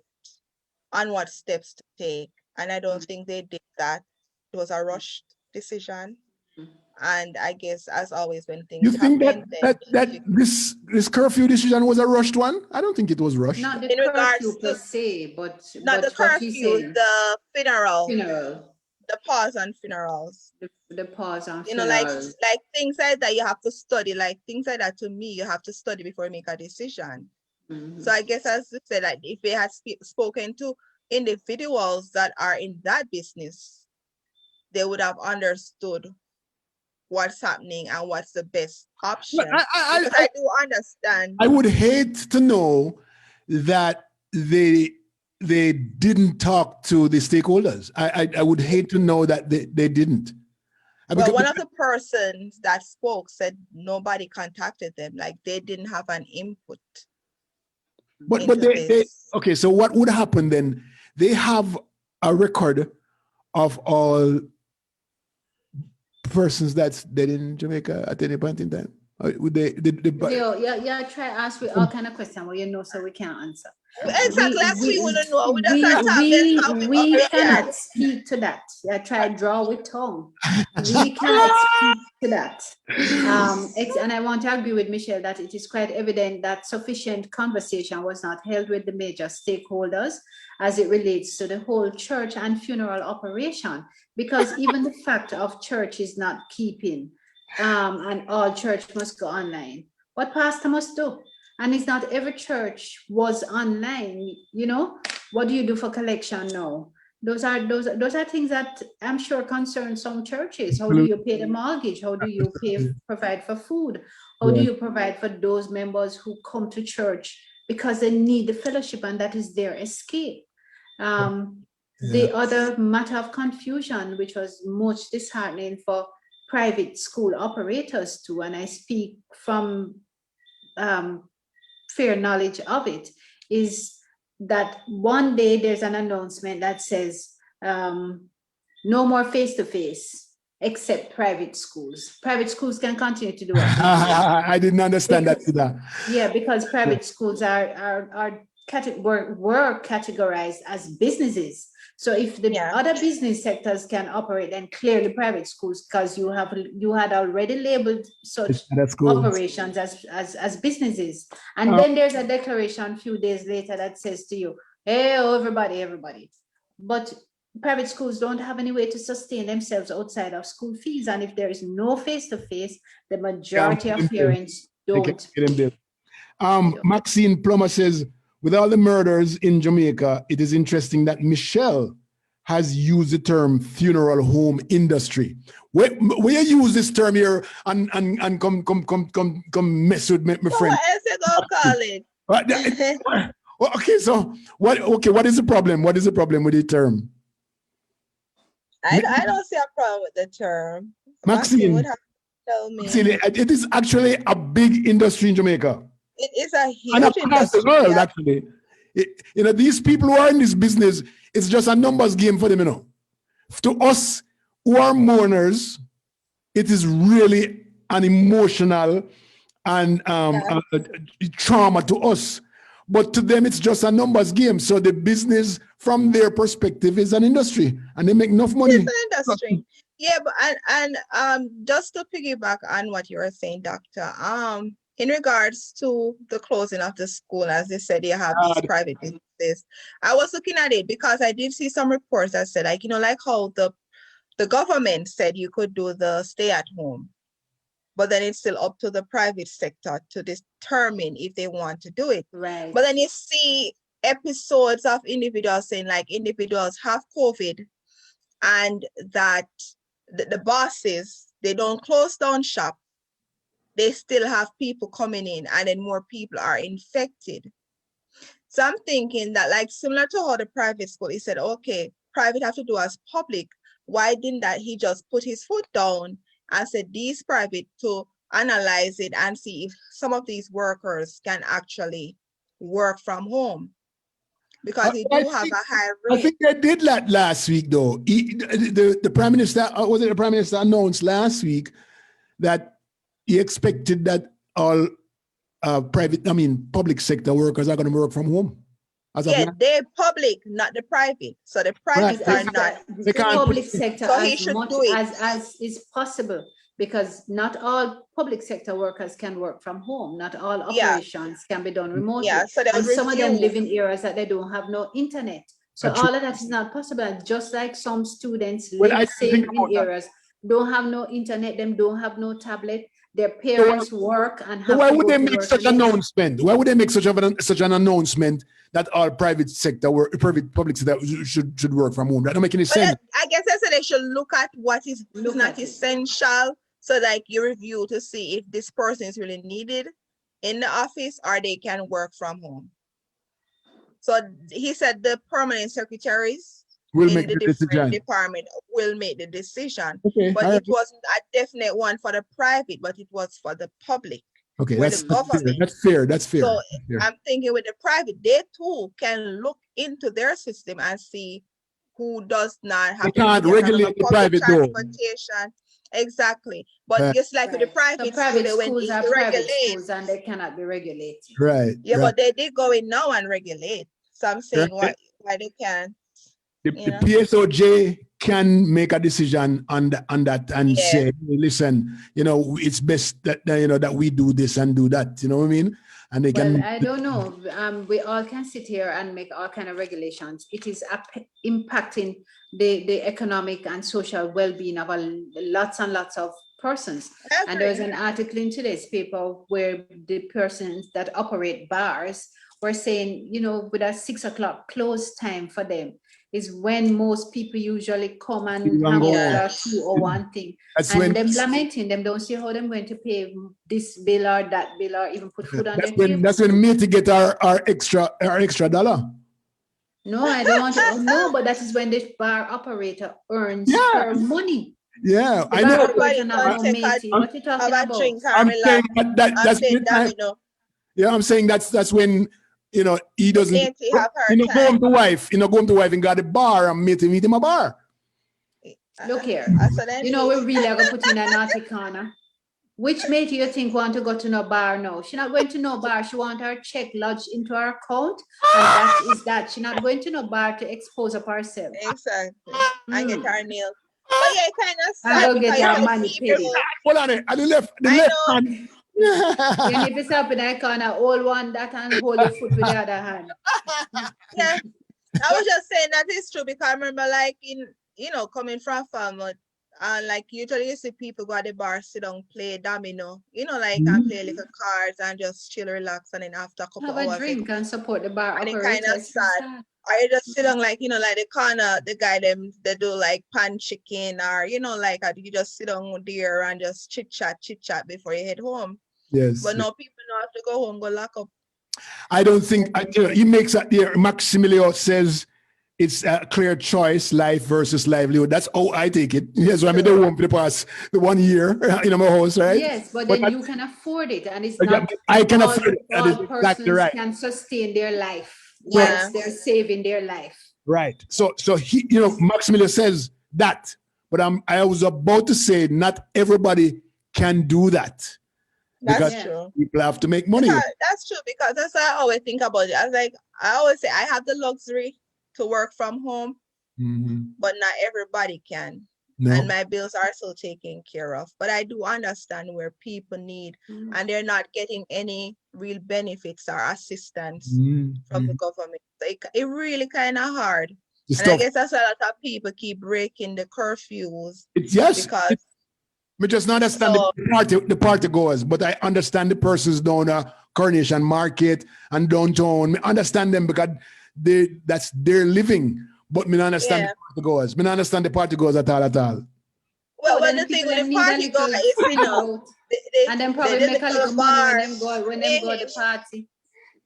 on what steps to take. And I don't think they did that. It was a rushed decision. And I guess, as always, when things happen, you think that this curfew decision was a rushed one? I don't think it was rushed. Not the curfew per se, but not the curfew, the funeral, the pause on funerals, the pause on funerals. like things like that you have to study. Like things like that, to me, you have to study before you make a decision. So I guess, as you said, like if they had spoken to individuals that are in that business, they would have understood what's happening and what's the best option. I do understand. I would hate to know that they didn't talk to the stakeholders. I would hate to know that they didn't. Well, one of the persons that spoke said nobody contacted them, like they didn't have an input. But okay, so what would happen then? They have a record of all persons that's dead in Jamaica at any point in time. Would they try ask with all kind of questions where you know so we can't answer. Exactly, we wouldn't know. We cannot speak to that. Try draw with tongue. We cannot speak to that. And I want to agree with Michelle that it is quite evident that sufficient conversation was not held with the major stakeholders as it relates to the whole church and funeral operation, because even the fact of church is not keeping and all church must go online. What pastor must do? And it's not every church was online, you know. What do you do for collection now? Those are things that I'm sure concern some churches. How do you pay the mortgage? How do you provide for food? How do you provide for those members who come to church because they need the fellowship and that is their escape? The other matter of confusion, which was most disheartening for private school operators too, and I speak from fair knowledge of it, is that one day there's an announcement that says no more face-to-face except private schools. Private schools can continue to do it. I didn't understand that either. Yeah, because private schools were categorized as businesses. So if the other business sectors can operate, then clearly private schools, because you had already labeled such operations as businesses. And then there's a declaration a few days later that says to you, hey, everybody. But private schools don't have any way to sustain themselves outside of school fees. And if there is no face-to-face, the majority of parents don't. Maxine Plummer says, with all the murders in Jamaica, it is interesting that Michelle has used the term funeral home industry. Where you use this term here and come mess with my friend. What else you gonna call it? Okay, so what is the problem? What is the problem with the term? I don't see a problem with the term. Maxine would have to tell me. Maxine, it is actually a big industry in Jamaica. It is a huge industry. As well, actually. These people who are in this business, it's just a numbers game for them, you know. To us who are mourners, it is really an emotional and trauma to us. But to them, it's just a numbers game. So the business, from their perspective, is an industry, and they make enough money. It's an industry. Yeah, but and just to piggyback on what you were saying, Doctor, in regards to the closing of the school, as they said, you have these private businesses. I was looking at it because I did see some reports that said, like how the government said you could do the stay at home, but then it's still up to the private sector to determine if they want to do it. Right. But then you see episodes of individuals saying like individuals have COVID and that the bosses, they don't close down shop. They still have people coming in and then more people are infected. So I'm thinking that like similar to how the private school, he said, okay, private have to do as public. Why didn't that he just put his foot down and said these private to analyze it and see if some of these workers can actually work from home? Because they do have a high rate. I think they did that last week though. The Prime Minister, was it the Prime Minister announced last week that he expected that all public sector workers are going to work from home. They're public, not the private. So the private are not the public sector, so as much as is possible, because not all public sector workers can work from home. Not all operations can be done remotely. Yeah, so and some of them live in areas that they don't have no internet. So all of that is not possible. And just like some students live in areas, don't have no internet, them don't have no tablet. Their parents work and have why would they make such an announcement? Why would they make such an announcement that all private public sector should work from home? That don't make any sense. I guess I said they should look at what is not essential, so like you review to see if this person is really needed in the office or they can work from home. So he said the permanent secretaries We'll in make the the different decision. department will make the decision. Okay. But all it right. wasn't a definite one for the private, but it was for the public. Okay, with that's the fair. government. That's fair. That's fair. So That's fair. I'm thinking with the private, they too can look into their system and see who does not have They can't to get on regulate the public private though. transportation. Exactly. But just like with the Right. So private private school, when schools they are private regulate, schools and they cannot be regulated. Right. yeah, right. but they did go in now and regulate. So I'm saying Right. why they can't, The you know? PSOJ can make a decision on that and Yeah. say, listen, it's best that that we do this and do that. You know what I mean? And they Well, can. I don't know. We all can sit here and make all kind of regulations. It is impacting the economic and social well-being of lots and lots of persons. And there was an article in today's paper where the persons that operate bars were saying, with a 6 o'clock close time for them is when most people usually come and have or two or one thing. That's and when them lamenting, them don't see how them going to pay this bill or that bill or even put food on their table. That's when me get our extra dollar. No, I don't want to. No, but that is when the bar operator earns her money. Yeah, The I bar know. operator not no matey. What you talking Have a about? drink I'm and saying relax. that's And the time. Yeah, I'm saying that's when he doesn't have her go time. home to wife, go home to wife and got a bar and meet him a bar. Look here. We really are gonna put in a naughty corner. Which mate do you think want to go to no bar now? She's not going to no bar. She want her check lodged into her account, and that is that. She's not going to no bar to expose up herself. Exactly. And get her nails. But yeah, kind of sad. And go get her money paid. Hold on, at the left hand. You need to stop in that corner, hold one that and hold your foot with the other hand. Yeah. I was just saying that is true because I remember like coming from farmer. And like usually you see people go at the bar, sit down, play domino, and play little cards and just chill, relax, and then after a couple have hours, a drink and support the bar and it operator. kind of sad. Or you just sit down like like the corner, the guy they do like pan chicken or you just sit down there and just chit chat before you head home. Yes. But now people now have to go home, go lock up. I don't think he makes that there. Maximilio says it's a clear choice, life versus livelihood. That's how I take it. Yes, I'm in the home for the past 1 year in my house, right? Yes, but then you can afford it, and it's not I can afford it. That is all exactly persons right. can sustain their life Yeah. once they're saving their life. Right. So he, Maximilio says that, but I was about to say not everybody can do that. That's true. People have to make money. That's true because that's what I always think about it. I always say I have the luxury to work from home, but not everybody can. No. And my bills are still taken care of. But I do understand where people need, and they're not getting any real benefits or assistance from the government. So it really kind of hard. And I guess that's why a lot of people keep breaking the curfews. Because we just not understand the party goers, but I understand the persons down Coronation Market and downtown. I understand them because that's their living. But me not understand the party goers. Me not understand the party goers at all. Well, the thing with the party goers is, and then probably make a little money when them go to the party.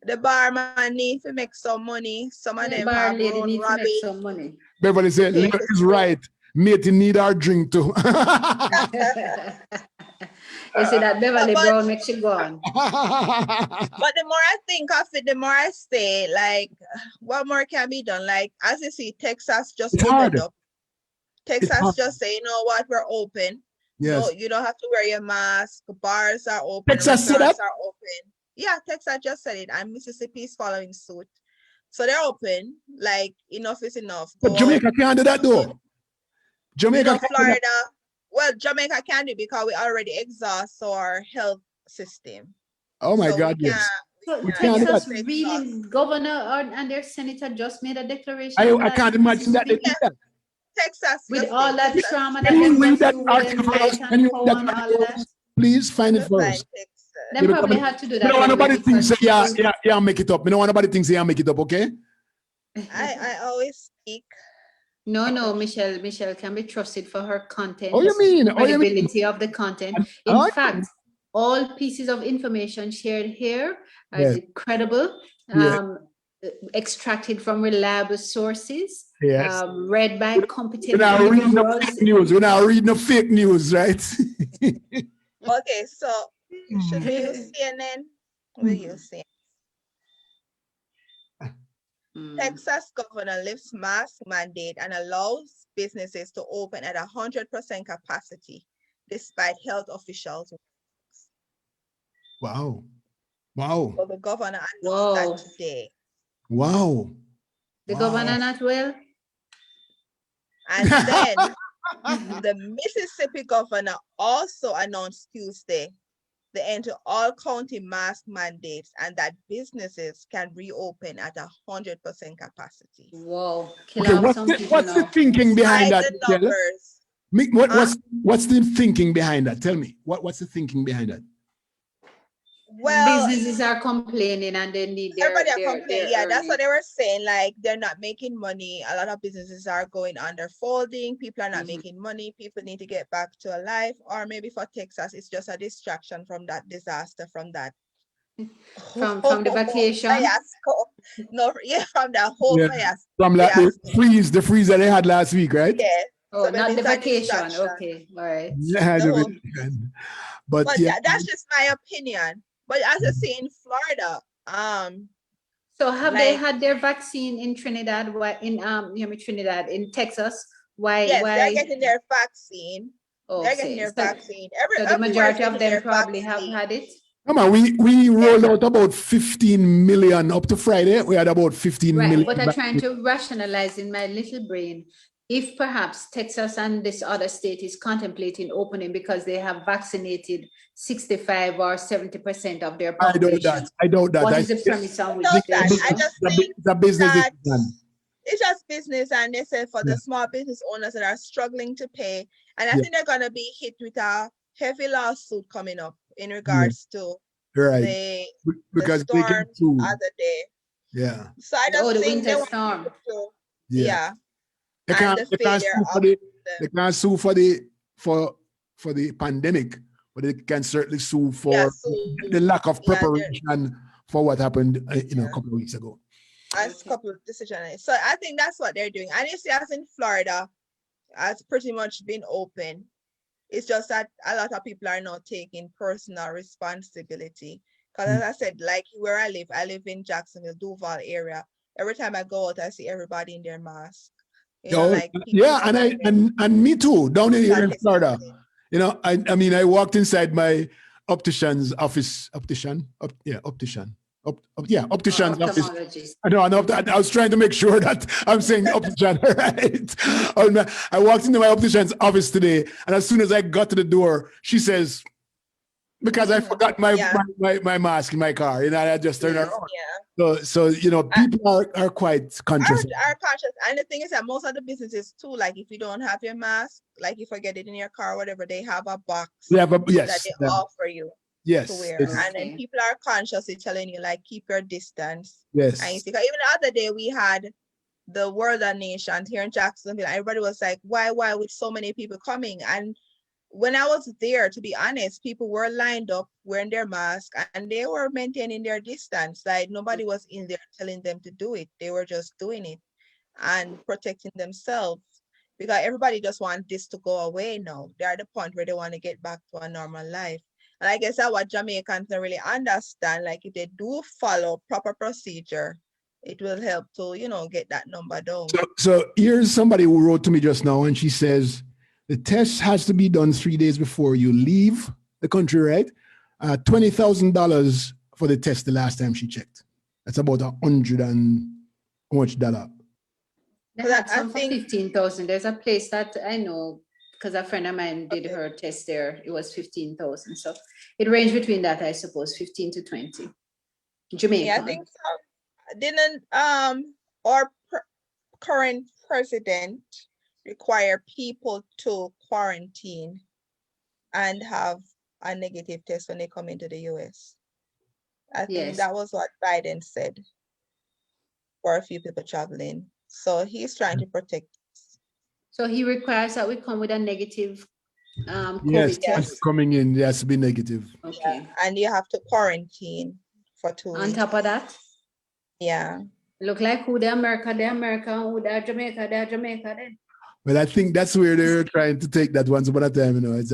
The barman need to make some money. Some of them bar have lady need to rabbit. make some money. Beverly said, Leo is right. Mate, you need our drink too. You see that Beverly Brown makes you go on. But the more I think of it, the more I say, like, what more can be done? Like, as you see, Texas just opened up. Texas just say, you know what, we're open. Yes. No, you don't have to wear your mask. Bars are open. Texas said that? Are open. Yeah, Texas just said it, and Mississippi is following suit. So they're open. Like, enough is enough. But Jamaica can't do that though. Jamaica, Florida. Well, Jamaica can do because we already exhaust our health system. Oh my God, yes. So Texas really, governor and their senator just made a declaration. I can't imagine that. Texas with all that trauma that please find it for us. They probably had to do that. I don't want nobody thinks yeah, make it up. I don't want nobody thinks yeah, make it up, okay? I always speak. No, Michelle can be trusted for her content. Oh, you mean? Credibility of the content. In fact, all pieces of information shared here are credible. extracted from reliable sources, Yes. read by We're competent not reading the individuals. fake news. We're not reading the fake news, right? Okay, so should we use CNN? We'll use CNN. Texas governor lifts mask mandate and allows businesses to open at 100% capacity, despite health officials. Wow. Wow. So the governor Whoa. announced that today. Wow. The Wow. governor not well? And then the Mississippi governor also announced Tuesday the end to all county mask mandates and that businesses can reopen at 100% capacity. Whoa. Kill Okay, off some people what's the now. thinking behind By that? the numbers. What's the thinking behind that? Tell me. What's the thinking behind that? Well, businesses are complaining and they need their, everybody are their complaining. Yeah, that's earnings. what they were saying. Like they're not making money. A lot of businesses are going under folding. People are not making money. People need to get back to a life. Or maybe for Texas, it's just a distraction from that disaster, from that From the vacation. fiasco. No, yeah, from that whole fiasco. From like the freeze that they had last week, right? Yeah. Oh, So not maybe the it's a vacation. distraction. Okay, all right. Yeah, The whole- but yeah. that's just my opinion. But as I say in Florida, So have they had their vaccine in Trinidad? Why in Trinidad, in Texas? Why? yes, why? they're getting their vaccine. Oh, They're getting their vaccine. So the majority of them probably have had it. Come on, we rolled out about 15 million up to Friday. We had about 15 million. But I'm trying to rationalize in my little brain if perhaps Texas and this other state is contemplating opening because they have vaccinated 65 or 70% of their population. I doubt that. What is the premise on which I just think it's a business. It's just business, and they said for the small business owners that are struggling to pay, and I think they're gonna be hit with a heavy lawsuit coming up in regards to the storm other day. Yeah. So I don't think the winter storm. They can't sue for the pandemic, but they can certainly sue for the lack of preparation for what happened a couple of weeks ago. As a couple of decisions. So I think that's what they're doing. And you see, as in Florida, has pretty much been open. It's just that a lot of people are now taking personal responsibility. Because as I said, like where I live in Jacksonville, Duval area. Every time I go out, I see everybody in their mask. And me too, down here in Florida. I mean, I walked inside my optician's office. Optician's office. I was trying to make sure that I'm saying optician right. I walked into my optician's office today, and as soon as I got to the door, she says, because I forgot my mask in my car, I just turned around. So people are quite conscious. Are conscious, and the thing is that most of the businesses too, like if you don't have your mask, like you forget it in your car, or whatever, they have a box that they offer you. Yes. To wear. And then people are consciously telling you, like, keep your distance. Yes. And you see, even the other day we had the World of Nations here in Jacksonville. Everybody was like, why with so many people coming? And when I was there, to be honest, people were lined up wearing their mask and they were maintaining their distance. Like nobody was in there telling them to do it. They were just doing it and protecting themselves, because everybody just wants this to go away now. They're at the point where they want to get back to a normal life. And I guess that's what Jamaicans don't really understand. Like if they do follow proper procedure, it will help to, get that number down. So here's somebody who wrote to me just now, and she says, the test has to be done 3 days before you leave the country, right? $20,000 for the test the last time she checked. That's about $100 and how much dollar? They had some for 15,000. There's a place that I know, because a friend of mine did her test there. It was 15,000. So it ranged between that, I suppose, 15 to 20. Jamaica. Yeah, I think so. Didn't our current president require people to quarantine and have a negative test when they come into the US? I think that was what Biden said for a few people traveling. So he's trying to protect. So he requires that we come with a negative COVID test. Coming in, it has to be negative. Okay. And you have to quarantine for 2 weeks. On top of that? Yeah. Look like who they're America, who they're Jamaica, then. Well, I think that's where they're trying to take that once upon a time. You know, it's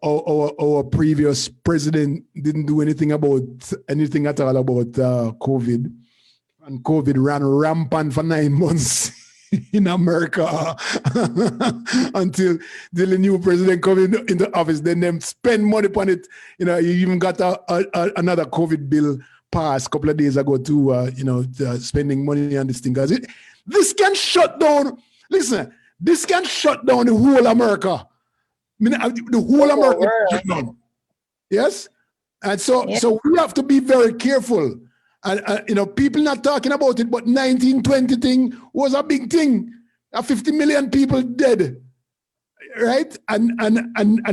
our previous president didn't do anything at all about COVID, and COVID ran rampant for 9 months in America until the new president come into office. Then them spend money upon it. You know, you even got another COVID bill passed a couple of days ago too. Spending money on this thing, because this can shut down. Listen, this can shut down the whole America. I mean, the whole America shut down. Yes, and so we have to be very careful. And people not talking about it, but 1920 thing was a big thing. 50 million people dead, right? And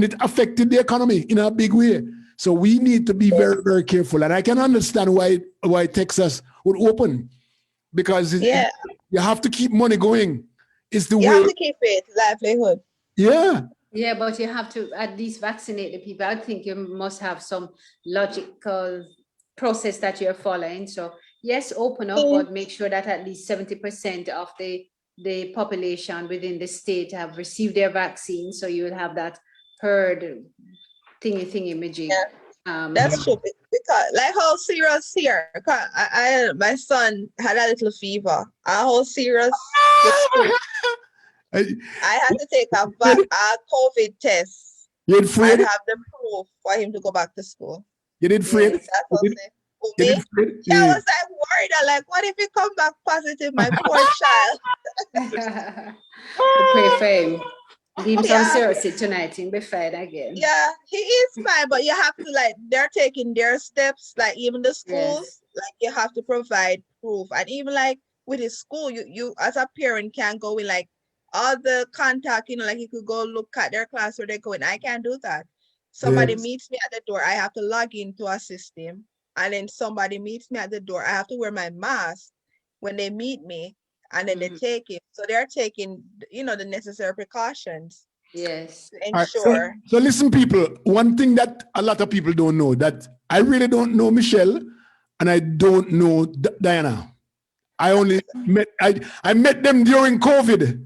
it affected the economy in a big way. So we need to be very, very careful. And I can understand why Texas would open, because you have to keep money going. It's the way. You have to keep it livelihood. Yeah. Yeah, but you have to at least vaccinate the people. I think you must have some logical process that you're following. So yes, open up, but make sure that at least 70% of the population within the state have received their vaccine. So you will have that herd thingy magic. Yeah, that's true. Because like how serious here, my son had a little fever. How serious the school. I had to take a COVID test. You did I have the proof for him to go back to school. You did afraid? Yes, I was like worried. I'm like, what if he come back positive, my poor child? Pray for him. Give him some seriously tonight and be fine again. Yeah, he is fine, but you have to they're taking their steps, like even the schools, like you have to provide proof. And even like with his school, you as a parent can go in like all the contact, like you could go look at their class where they're going. I can't do that. Somebody meets me at the door, I have to log into a system, and then somebody meets me at the door. I have to wear my mask when they meet me, and then they take it. So they're taking, the necessary precautions. Yes. To ensure. Right, so listen, people, one thing that a lot of people don't know, that I really don't know Michelle, and I don't know Dianna. I only I met them during COVID.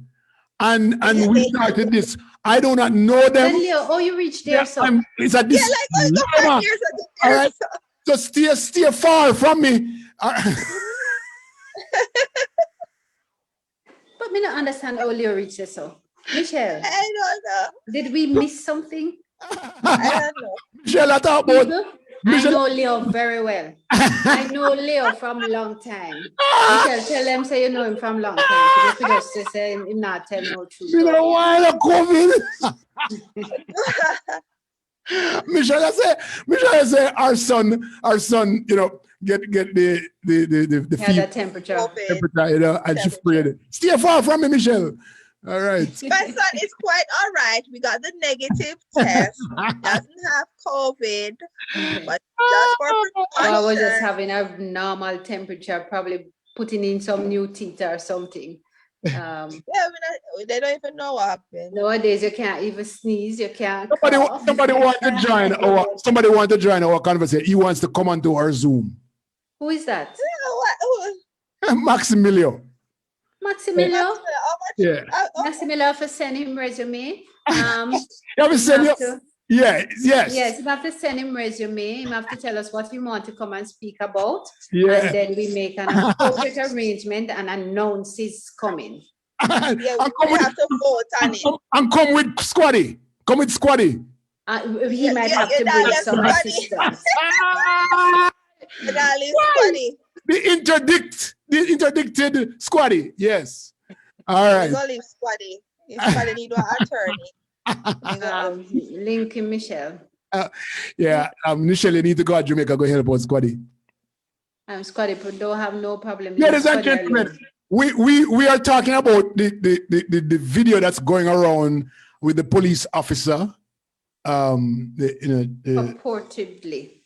And we started this. I do not know them. Then Leo, you reached there, so. It's at this. All right. So stay far from me. But me not understand how Leo reached there, so. Michelle. I don't know. Did we miss something? I don't know. Michelle, I talk about. I know Leo very well. I know Leo from a long time. Michelle, tell them say you know him from a long time. If you just say him not tell no truth. You know why I COVID? Michelle say our son, get the fever, temperature, and she sprayed it. Stay far from me, Michelle. All right. My son is quite all right. We got the negative test. Doesn't have COVID, but just for precaution. I was just having a normal temperature, probably putting in some new teeth or something. They don't even know what happened. Nowadays, you can't even sneeze. You can't. Somebody want to join our conversation. He wants to come onto our Zoom. Who is that? Maximilio. Maximilio? Yeah. Maximilio, for send him resume. Yes. Yes, you have to send him resume. You have to tell us what you want to come and speak about. Yeah. And then we make an appropriate arrangement and announce he's coming. We have to vote on it. And come with Squaddie. Come with Squaddie. He might have to bring some assistance. The interdicted Squaddie. Yes. All right. Squaddie. Squaddie need an attorney. Link in Michelle. Michelle, you need to go to Jamaica, go help us, Squaddie. Squaddie don't have no problem. Ladies and gentlemen, we are talking about the video that's going around with the police officer. Purportedly.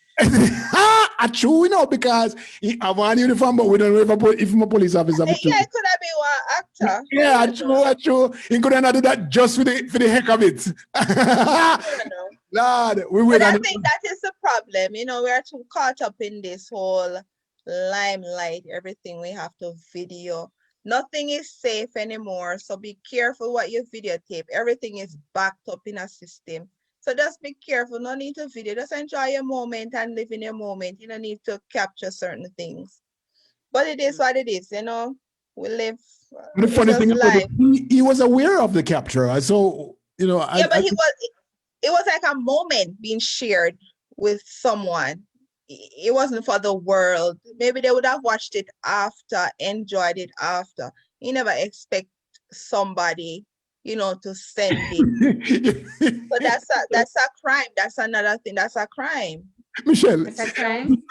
True, because he have one uniform, but we don't know if I'm a police officer. Yeah, it could have been one actor. Yeah, true. He could not do that just for the heck of it. Lord, I think that is the problem. We are too caught up in this whole limelight. Everything we have to video. Nothing is safe anymore. So be careful what you videotape. Everything is backed up in a system. So just be careful. No need to video. Just enjoy your moment and live in your moment. You don't need to capture certain things. But it is what it is, you know. We live. The funny thing about it, he was aware of the capture. So, you know, yeah, but it was like a moment being shared with someone. It wasn't for the world. Maybe they would have watched it after, enjoyed it after. You never expect somebody, you know, to send it. But that's a crime. That's another thing. That's a crime. Michelle, That's a crime.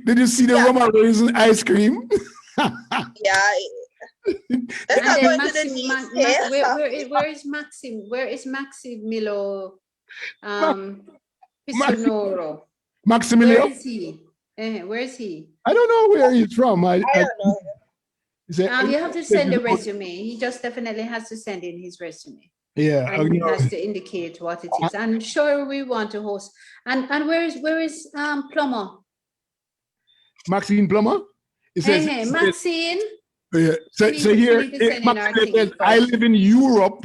did you see the Roma raising ice cream? Yeah. Let's not go into the details. Where is Maxim? Where is Maximilo Pisonoro? Maximilio? Where is he? Where is he? I don't know where he's from. I don't know. You have to send a resume. He just definitely has to send in his resume. Yeah. And he has to indicate what it is. I'm sure we want to host. And where is Plummer? Maxine Plummer? It says, Maxine. Yeah. So here, Maxine says, I live in Europe.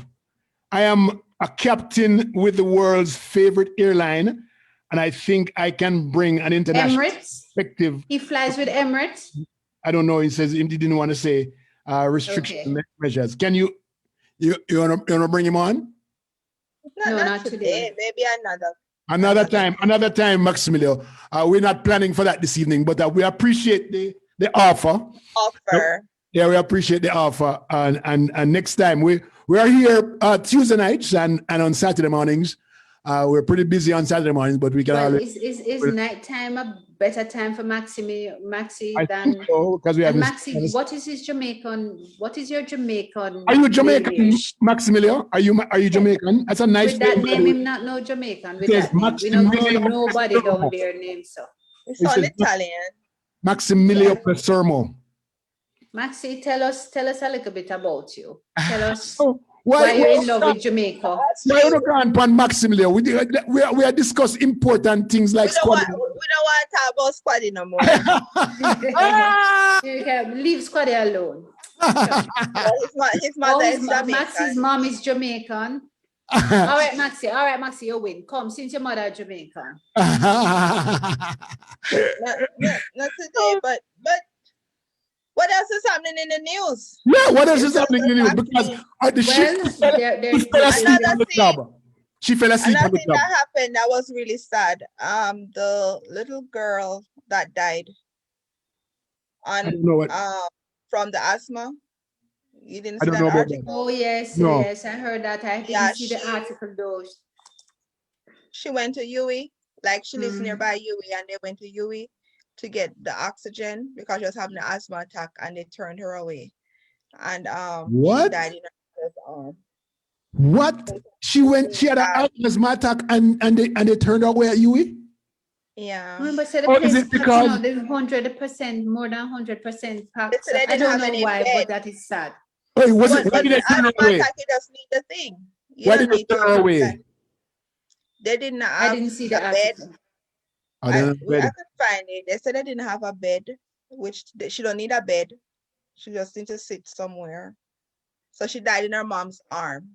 I am a captain with the world's favorite airline. And I think I can bring an international perspective. He flies with Emirates? I don't know. He says he didn't want to say restriction measures. Can you want to bring him on? No, not today. Maybe another time, Maximilio. We're not planning for that this evening, but we appreciate the offer. Yeah, we appreciate the offer. And next time we are here Tuesday nights and on Saturday mornings. We're pretty busy on Saturday mornings, but we can always. Is nighttime a better time for Maxi than? So, because we have Maxi, what is his Jamaican? What is your Jamaican? Are you Jamaican, Maximilio? Are you Jamaican? That's a nice with that name. Him not know Jamaican. With that name. We don't call nobody down there name so. It's all Italian. Maximilio Pasermo. Maxi, tell us a little bit about you. Tell us. Why you're in love with Jamaica? Why you don't go on Maximilio? We are discuss important things like Squaddie. We don't want to talk about Squaddie no more. You can leave Squaddie alone. His mother is Jamaican. Maxi's mom is Jamaican. All right, Maxi, you win. Come, since your mother is Jamaican. not today, but what else is happening in the news? Yeah, what else is happening in the news? Because she fell asleep on the job. That happened that was really sad. The little girl that died from the asthma. You didn't see that article? Oh yes, yes, I heard that. I didn't see the article though. She went to UE, like she lives nearby UE, and they went to UE to get the oxygen because she was having an asthma attack, and they turned her away. And what? She died in her arm. What? She had an asthma attack and they turned her away at UE? Yeah. Remember, said is it because there's 100%, more than 100% packed? So I don't know why, but that is sad. Wait, why did they turn her away? You just need the thing. Why did they turn her away? They didn't have I didn't see the bed. I could find it. They said they didn't have a bed, which she don't need a bed. She just needs to sit somewhere. So she died in her mom's arm.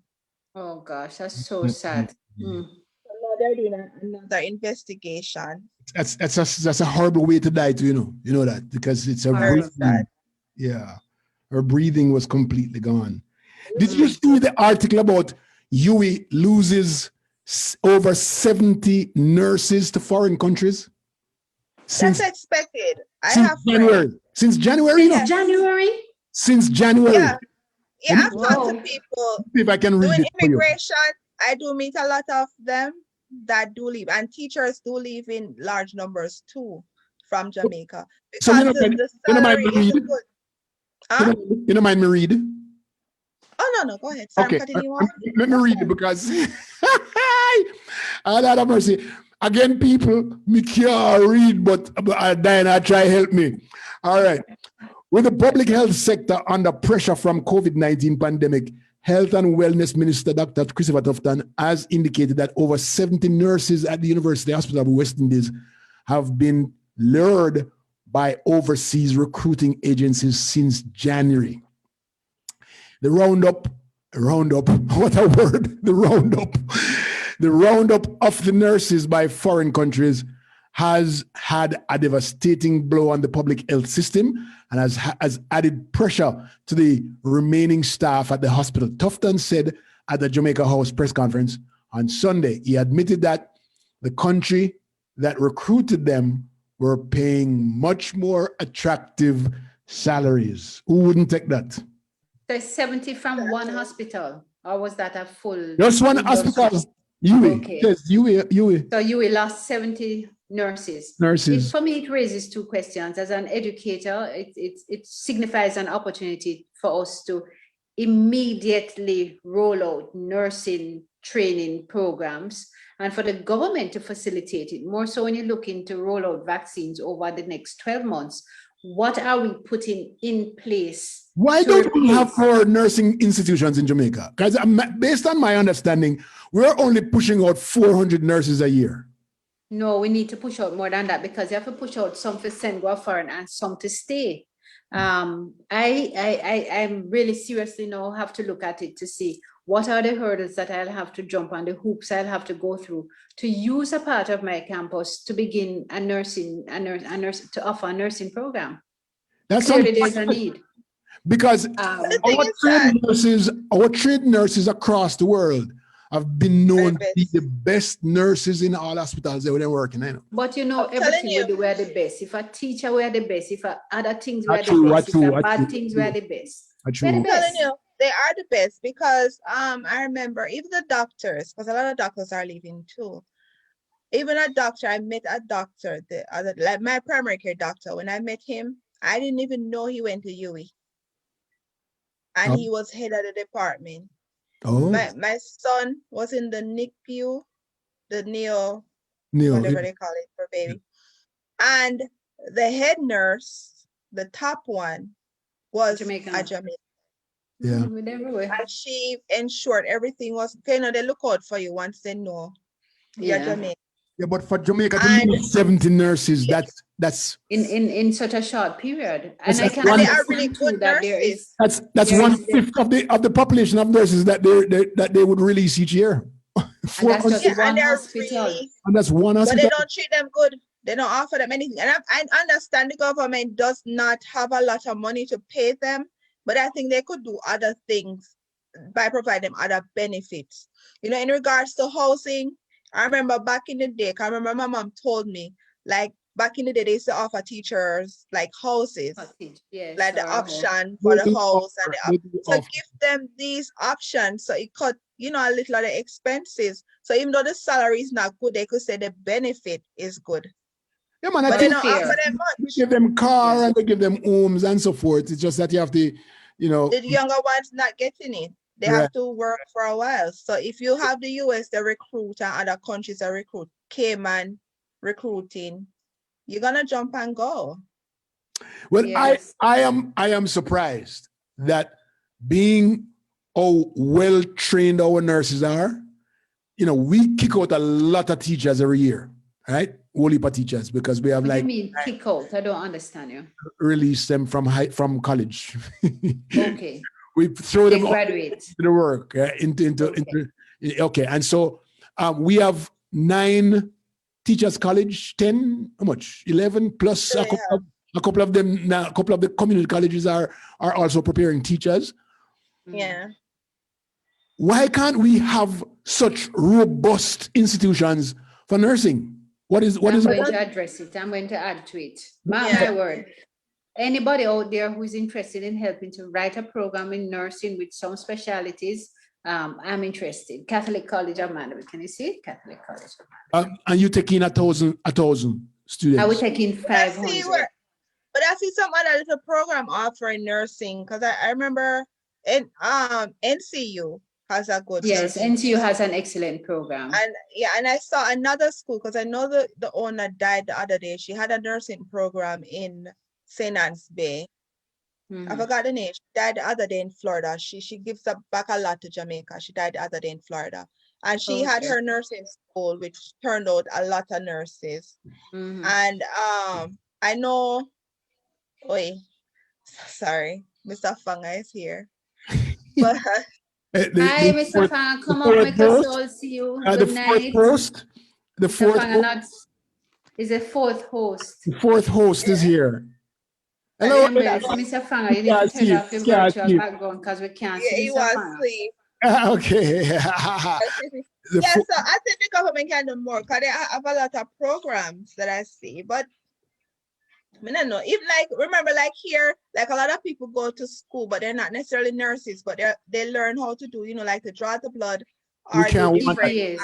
Oh gosh, that's so sad. So now they're doing another investigation. That's a horrible way to die, too, you know that, because it's a breathing. Yeah, her breathing was completely gone. Did you see the article about UE loses over 70 nurses to foreign countries? That's expected. Since January? Since January? Since January. Yeah, I've talked to people if I can read doing it immigration. I do meet a lot of them that do leave, and teachers do leave in large numbers too from Jamaica. Because so you don't mind me read? You don't mind me read? Oh no, go ahead. Sorry, okay, let me read it because Allah have mercy. Again, people, me can't read, but Dianna try help me. All right. With the public health sector under pressure from COVID-19 pandemic, Health and Wellness Minister Dr. Christopher Tufton has indicated that over 70 nurses at the University Hospital of West Indies have been lured by overseas recruiting agencies since January. The roundup, what a word, the roundup of the nurses by foreign countries has had a devastating blow on the public health system and has added pressure to the remaining staff at the hospital. Tufton said at the Jamaica House press conference on Sunday, he admitted that the country that recruited them were paying much more attractive salaries. Who wouldn't take that? So 70 from one hospital, or was that a full? Just one hospital. Okay. Yes, UWI. So you will lost 70 nurses. Nurses. For me, it raises two questions. As an educator, it signifies an opportunity for us to immediately roll out nursing training programs and for the government to facilitate it. More so when you're looking to roll out vaccines over the next 12 months, what are we putting in place? Why don't we have more nursing institutions in Jamaica? Because based on my understanding, we're only pushing out 400 nurses a year. No, we need to push out more than that because you have to push out some to send go foreign and some to stay. I'm really seriously now have to look at it to see what are the hurdles that I'll have to jump on, the hoops I'll have to go through to use a part of my campus to begin to offer a nursing program. That's clearly there's a need. Because our trained nurses across the world have been known to be the best nurses in all hospitals that they're working in. But you know, everything we were the best. If a teacher were the best, if other things were the best, if bad things were the best. I'm telling you, they are the best because I remember even the doctors, because a lot of doctors are leaving too. Even a doctor, I met a doctor, like my primary care doctor. When I met him, I didn't even know he went to UWI. And he was head of the department. Oh. My son was in the NICU, the neo whatever they call it for baby. Yeah. And the head nurse, the top one, was Jamaican. a Jamaican. Yeah. And she ensured everything was, they look out for you once they know you're Jamaican. Yeah, but for Jamaica to lose 70 nurses, that's in such a short period. And they are really good nurses. That's 1/5 of the population of nurses that they would release each year. And that's just one hospital. And that's one hospital. But they don't treat them good. They don't offer them anything. And I understand the government does not have a lot of money to pay them, but I think they could do other things by providing them other benefits. You know, in regards to housing, I remember back in the day, I remember my mom told me, like back in the day, they used to offer teachers like houses, like the option for the house and so give them these options. So it cut, you know, a little of the expenses. So even though the salary is not good, they could say the benefit is good. Yeah, man, but they don't offer them much. They give them car and they give them homes and so forth. It's just that you have to, you know. The younger ones not getting it. They have to work for a while. So if you have the US, the recruit, and other countries that recruit, Cayman recruiting, you're gonna jump and go. Well, yes. I am surprised that being how well trained our nurses are, you know, we kick out a lot of teachers every year, right? Whole heap of teachers because we have what do you mean kick out? I don't understand you. Release them from college. Okay. We throw them graduate to the work okay. And so we have 9 teachers college, 10, how much? 11 plus a couple of them now. A couple of the community colleges are also preparing teachers. Yeah. Why can't we have such robust institutions for nursing? I'm going to address it. I'm going to add to it. My word. Anybody out there who's interested in helping to write a program in nursing with some specialties, I'm interested. Catholic College of Mandarin. Can you see it? Catholic College of Mandarin. And you taking 1,000 students? I would take in 500. But I see some other little program offering nursing because I remember NCU has a good. Yes, NCU has an excellent program. And I saw another school because I know the owner died the other day. She had a nursing program in St. Anne's Bay. I forgot the name. She died the other day in Florida. She gives back a lot to Jamaica. She died the other day in Florida. And she had her nursing school, which turned out a lot of nurses. And I know Oi, sorry, Mr. Fanga is here. But Hi, Mr. Fang. Come up, make us all see you. the Good fourth night. host, the Mr. fourth, Fang not is a fourth host. the fourth host is here. Hello. Mr. Fang, you need to turn off your virtual background because we can't see he Mr. was Fang. asleep. Okay. Yeah, so I think the government can do more because they have a lot of programs that I see, but I don't know. Even like remember, like here, like a lot of people go to school, but they're not necessarily nurses, but they learn how to do, like to draw the blood or do different.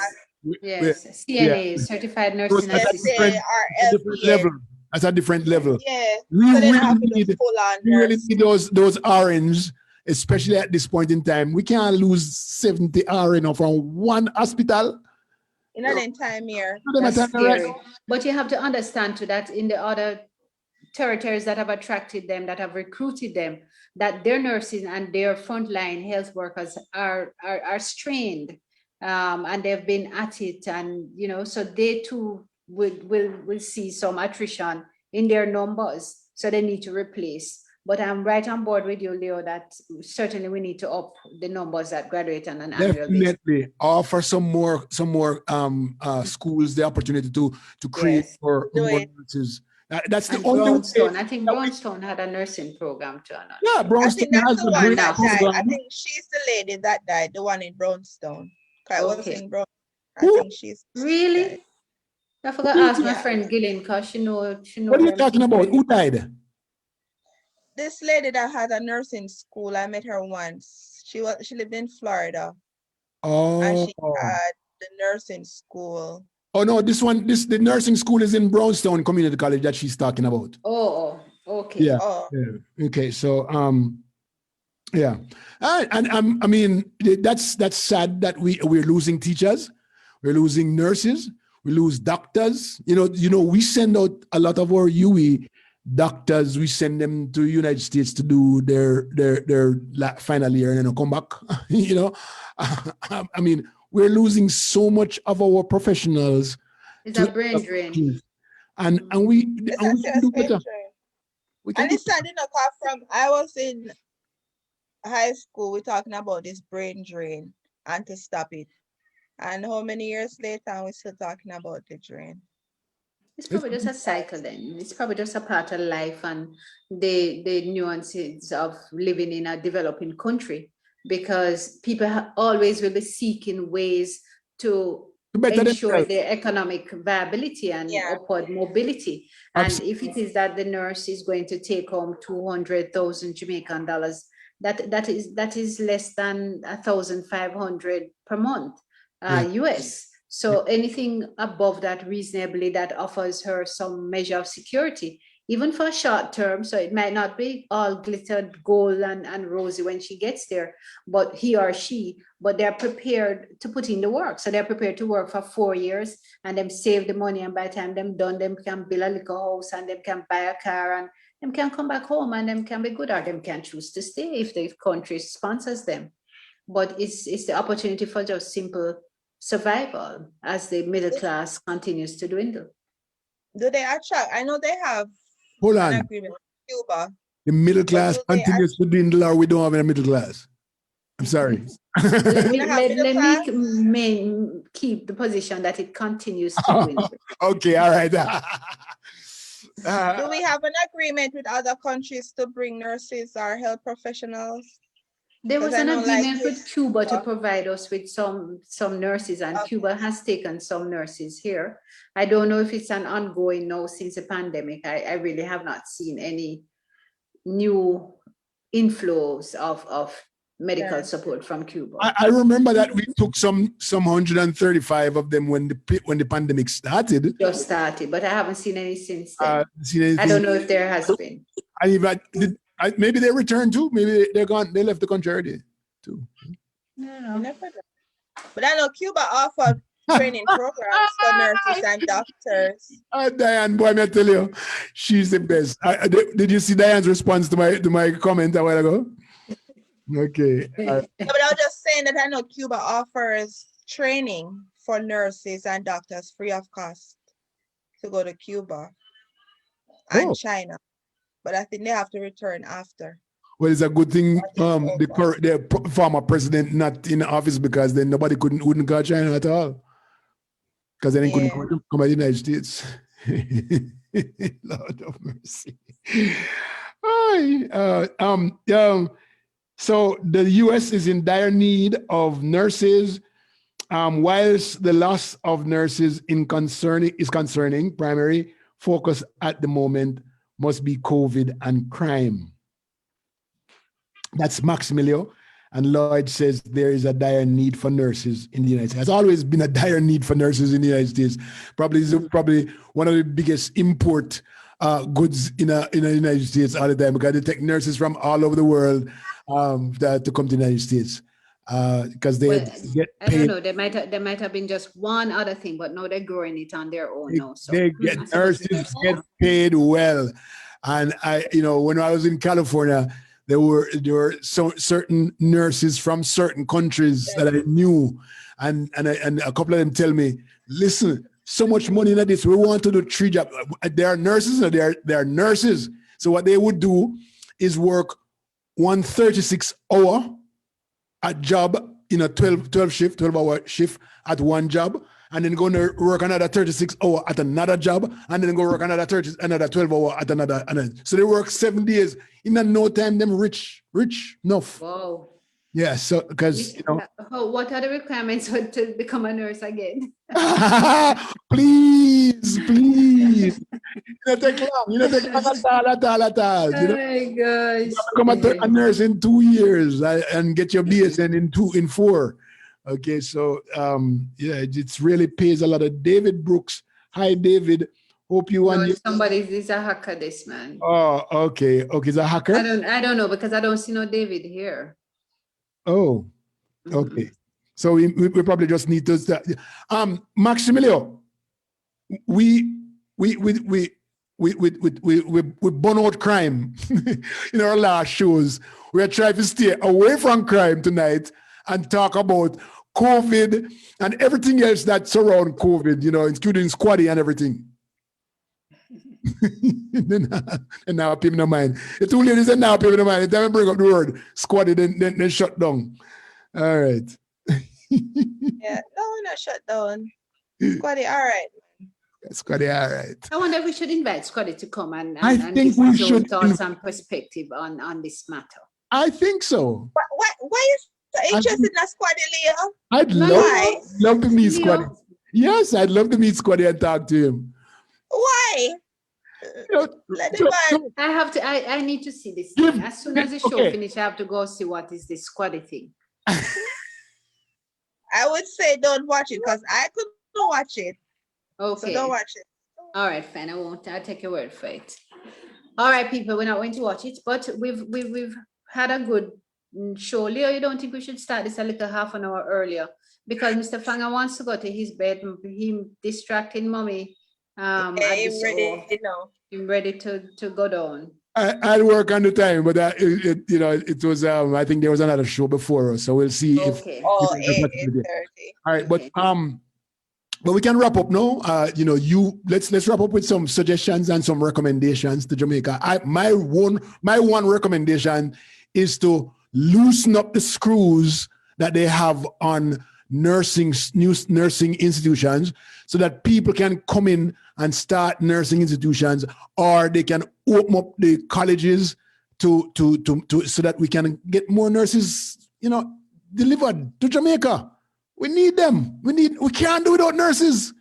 Yes, CNA, certified nursing assistant. Or different level. That's a different level. Yeah. We So they really have to do need, full on we really nurse. need those RNs, especially at this point in time. We can't lose 70 RN from one hospital. In an time here. That's scary. But you have to understand too that in the other territories that have attracted them, that have recruited them, that their nurses and their frontline health workers are strained, and they've been at it, and so they too will see some attrition in their numbers, so they need to replace. But I'm right on board with you, Leo, that certainly we need to up the numbers that graduate on an annual basis. Definitely offer some more schools the opportunity to create more nurses. That's the only Brownstone. I think Brownstone had a nursing program too. Yeah, Brownstone has a great program. I think she's the lady that died, the one in Brownstone. I was in Brownstone. I think she's really. I forgot to ask my friend Gillian because she know. What are you talking about? Who died? This lady that had a nursing school. I met her once. She lived in Florida. Oh. And she had the nursing school. Oh no, the nursing school is in Brownstone Community College that she's talking about. Oh, okay. Yeah. Okay. So yeah. And I mean that's sad that we're losing teachers, we're losing nurses, we lose doctors. We send out a lot of our UE doctors, we send them to the United States to do their final year and then come back. I mean, we're losing so much of our professionals. It's a brain drain. And we can do better. And it's sad enough from I was in high school, we're talking about this brain drain and to stop it. And how many years later we're still talking about the drain? It's probably just a cycle then. It's probably just a part of life and the nuances of living in a developing country, because people always will be seeking ways to ensure their economic viability and upward mobility. Absolutely. And if it is that the nurse is going to take home 200,000 Jamaican dollars, that is less than 1,500 per month, US. So anything above that reasonably that offers her some measure of security, even for short term. So it might not be all glittered gold and rosy when she gets there, but he or she, but they're prepared to put in the work. So they're prepared to work for 4 years and them save the money. And by the time them done, them can build a little house and them can buy a car and them can come back home and them can be good, or them can choose to stay if the country sponsors them. But it's the opportunity for just simple survival as the middle class continues to dwindle. Do they attract? I know they have an agreement with Cuba. The middle class continues to dwindle, or we don't have any middle class. I'm sorry. Let me keep the position that it continues to dwindle. Okay, all right. Do we have an agreement with other countries to bring nurses or health professionals? There was an agreement with Cuba to provide us with some nurses, and Cuba has taken some nurses here. I don't know if it's an ongoing now since the pandemic. I really have not seen any new inflows of medical support from Cuba. I remember that we took some 135 of them when the pandemic started. Just started, but I haven't seen any since then. I don't know if there has been. Maybe they returned too. Maybe they're gone. They left the country already too. No. But I know Cuba offered training programs for nurses and doctors. Dianne, boy, I tell you, she's the best. Did you see Diane's response to my comment a while ago? Okay. No, but I was just saying that I know Cuba offers training for nurses and doctors free of cost to go to Cuba and China. but I think they have to return after. Well, it's a good thing the former president not in office, because then nobody wouldn't go to China at all. Because then they couldn't come to the United States. Lord of mercy. So the U.S. is in dire need of nurses. Whilst the loss of nurses is concerning, primary focus at the moment must be COVID and crime. That's Maximilio. And Lloyd says there is a dire need for nurses in the United States. There's always been a dire need for nurses in the United States. Probably one of the biggest import goods in the United States all the time, because they take nurses from all over the world to come to the United States. Because they get paid. I don't know. There might have been just one other thing, but now they're growing it on their own now. So they get nurses get paid well, and when I was in California, there were certain nurses from certain countries that I knew, and a couple of them tell me, listen, so much money in this. We want to do 3 jobs. They are nurses, and they are nurses. So what they would do is work 136-hour a job in a 12-hour shift at one job, and then go to work another 36-hour at another job, and then go work another 12-hour at another. So they work 7 days. In no time, them rich enough. Wow. Yeah, so because what are the requirements to become a nurse again? please. Take long. Take long at all. Oh my gosh. Become a nurse in 2 years and get your BSN in 4. Okay, so it really pays a lot. Of David Brooks. Hi, David. Hope you want. Somebody's a hacker, this man. Oh, okay. It's a hacker. I don't know, because I don't see no David here. Oh, okay. So we probably just need to start. Maximilio, we burn out crime in our last shows. We are trying to stay away from crime tonight and talk about COVID and everything else that surrounds COVID, including Squaddie and everything. and now people don't mind. The 2 ladies and now people don't mind. They bring up the word Squaddie, then shut down. All right. Yeah, no, not shut down. Squaddie, all right. Squaddie, all right. I wonder if we should invite Squaddie to come and think we give his should thoughts and perspective on this matter. I think so. Why is so interested in a Squaddie, Leo? I'd love to meet Squaddie. Yes, I'd love to meet Squaddie and talk to him. Why? I need to see this thing. As soon as the show finishes, I have to go see what is this Squaddie thing. I would say don't watch it, because I couldn't watch it. Okay. So don't watch it. All right, fine. I won't. I'll take your word for it. All right, people, we're not going to watch it, but we've had a good show. Leo, you don't think we should start this a little half an hour earlier? Because Mr. Fanga wants to go to his bed, him distracting mommy. I'm ready to go down. I'll work on the time, but it was I think there was another show before us, so we'll see. Okay. If 8:30. All right, but we can wrap up now. Let's wrap up with some suggestions and some recommendations to Jamaica. My one recommendation is to loosen up the screws that they have on nursing institutions, so that people can come in and start nursing institutions, or they can open up the colleges to so that we can get more nurses, delivered to Jamaica. We need them. We can't do without nurses.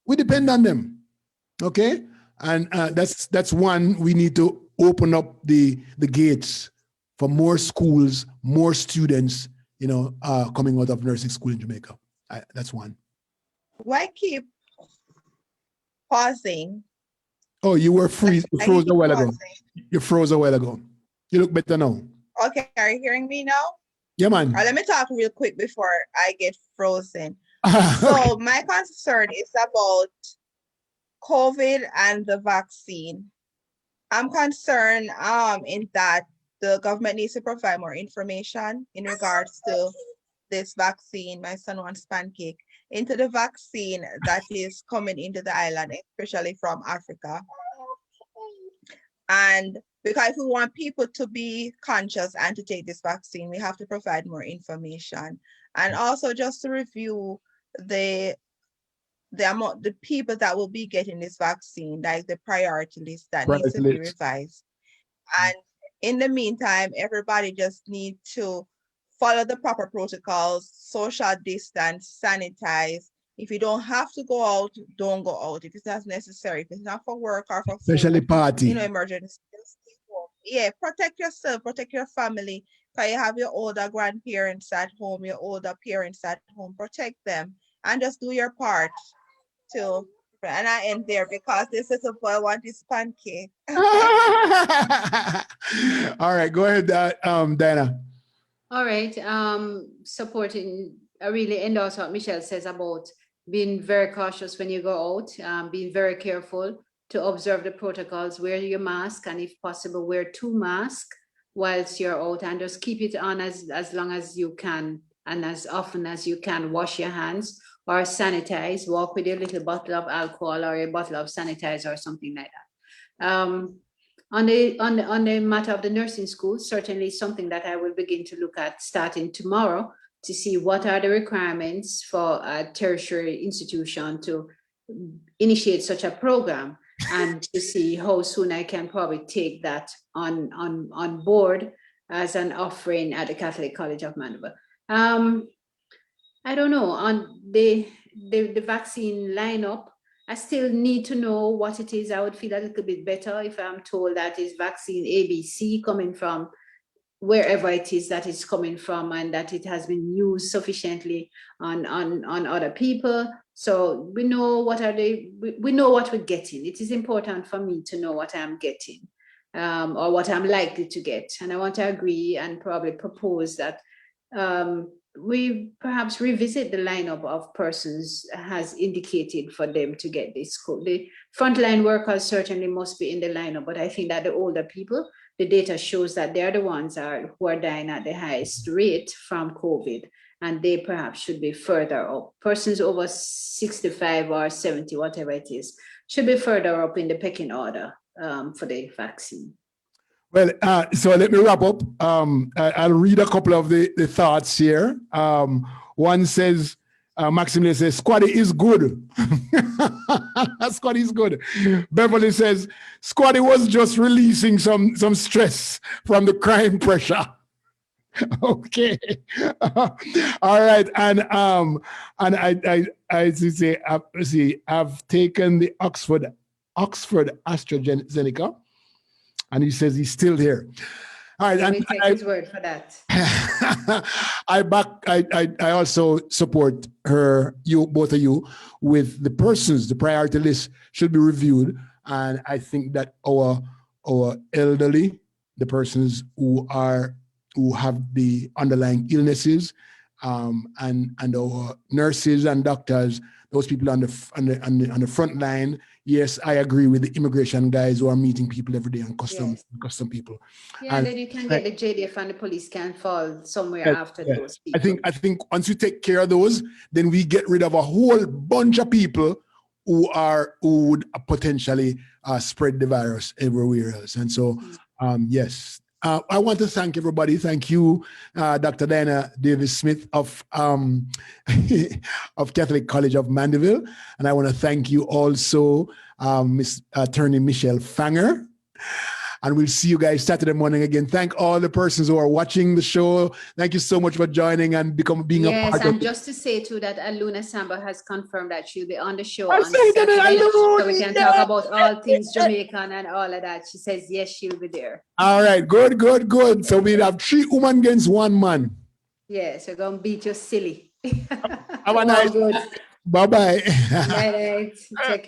We depend on them. Okay? And that's one. We need to open up the gates for more schools, more students, coming out of nursing school in Jamaica. That's one. Why keep pausing? Oh, you were froze a while ago. You froze a while ago. You look better now. Okay, are you hearing me now? Yeah, man. Let me talk real quick before I get frozen. Okay. So my concern is about COVID and the vaccine. I'm concerned in that the government needs to provide more information in regards to this vaccine. My son wants pancake into the vaccine that is coming into the island, especially from Africa. And Because if we want people to be conscious and to take this vaccine, we have to provide more information. And also just to review the people that will be getting this vaccine, like the priority list that needs to be revised. And in the meantime, everybody just need to follow the proper protocols, social distance, sanitize. If you don't have to go out, don't go out. If it's not necessary, if it's not for work or for especially food, party, emergency, just stay home. Yeah, protect yourself, protect your family. Because you have your older grandparents at home, your older parents at home, protect them and just do your part too. And I end there because this is a boy want his pancake. All right, go ahead, Dianna. All right, supporting, I really endorse what Michelle says about being very cautious when you go out, being very careful to observe the protocols, wear your mask, and if possible, wear 2 masks whilst you're out, and just keep it on as long as you can and as often as you can. Wash your hands or sanitize, walk with your little bottle of alcohol or a bottle of sanitizer or something like that. On the matter of the nursing school, certainly something that I will begin to look at starting tomorrow to see what are the requirements for a tertiary institution to initiate such a program, and to see how soon I can probably take that on board as an offering at the Catholic College of Mandeville. I don't know, on the vaccine lineup, I still need to know what it is. I would feel a little bit better if I'm told that is vaccine ABC coming from wherever it is that it's coming from, and that it has been used sufficiently on other people. So we know what we know what we're getting. It is important for me to know what I'm getting, or what I'm likely to get. And I want to agree and probably propose that we perhaps revisit the lineup of persons has indicated for them to get this code. The frontline workers certainly must be in the lineup, but I think that the older people, the data shows that they're the ones who are dying at the highest rate from COVID, and they perhaps should be further up. Persons over 65 or 70, whatever it is, should be further up in the pecking order for the vaccine. Well, so let me wrap up. I'll read a couple of the thoughts here. One says, Maximilian says, Squaddie is good. Squaddie is good. Beverly says, Squaddie was just releasing some stress from the crime pressure. Okay. All right. And I say, I've taken the Oxford AstraZeneca. And he says he's still here. All right, and we take his word for that. I also support both of you, with the persons. The priority list should be reviewed, and I think that our elderly, the persons who have the underlying illnesses, and our nurses and doctors, those people on the front line. Yes, I agree with the immigration guys who are meeting people every day and custom people. Yeah, and then you can get the JDF and the police can fall somewhere after those people. I think once we take care of those, then we get rid of a whole bunch of people who would potentially spread the virus everywhere else. And so, yes. I want to thank everybody. Thank you, Dr. Dianna Davis-Smith of Catholic College of Mandeville. And I want to thank you also, Miss Attorney Michelle Fanger. And we'll see you guys Saturday morning again. Thank all the persons who are watching the show. Thank you so much for joining and being a part of it. Yes, and just to say too that Aluna Samba has confirmed that she'll be on the show on Saturday, so we can talk about all things Jamaican and all of that. She says yes, she'll be there. All right, good. So we'll have 3 women against 1 man. Yes, we're gonna beat you silly. Have a nice. Bye-bye. Night. Take care.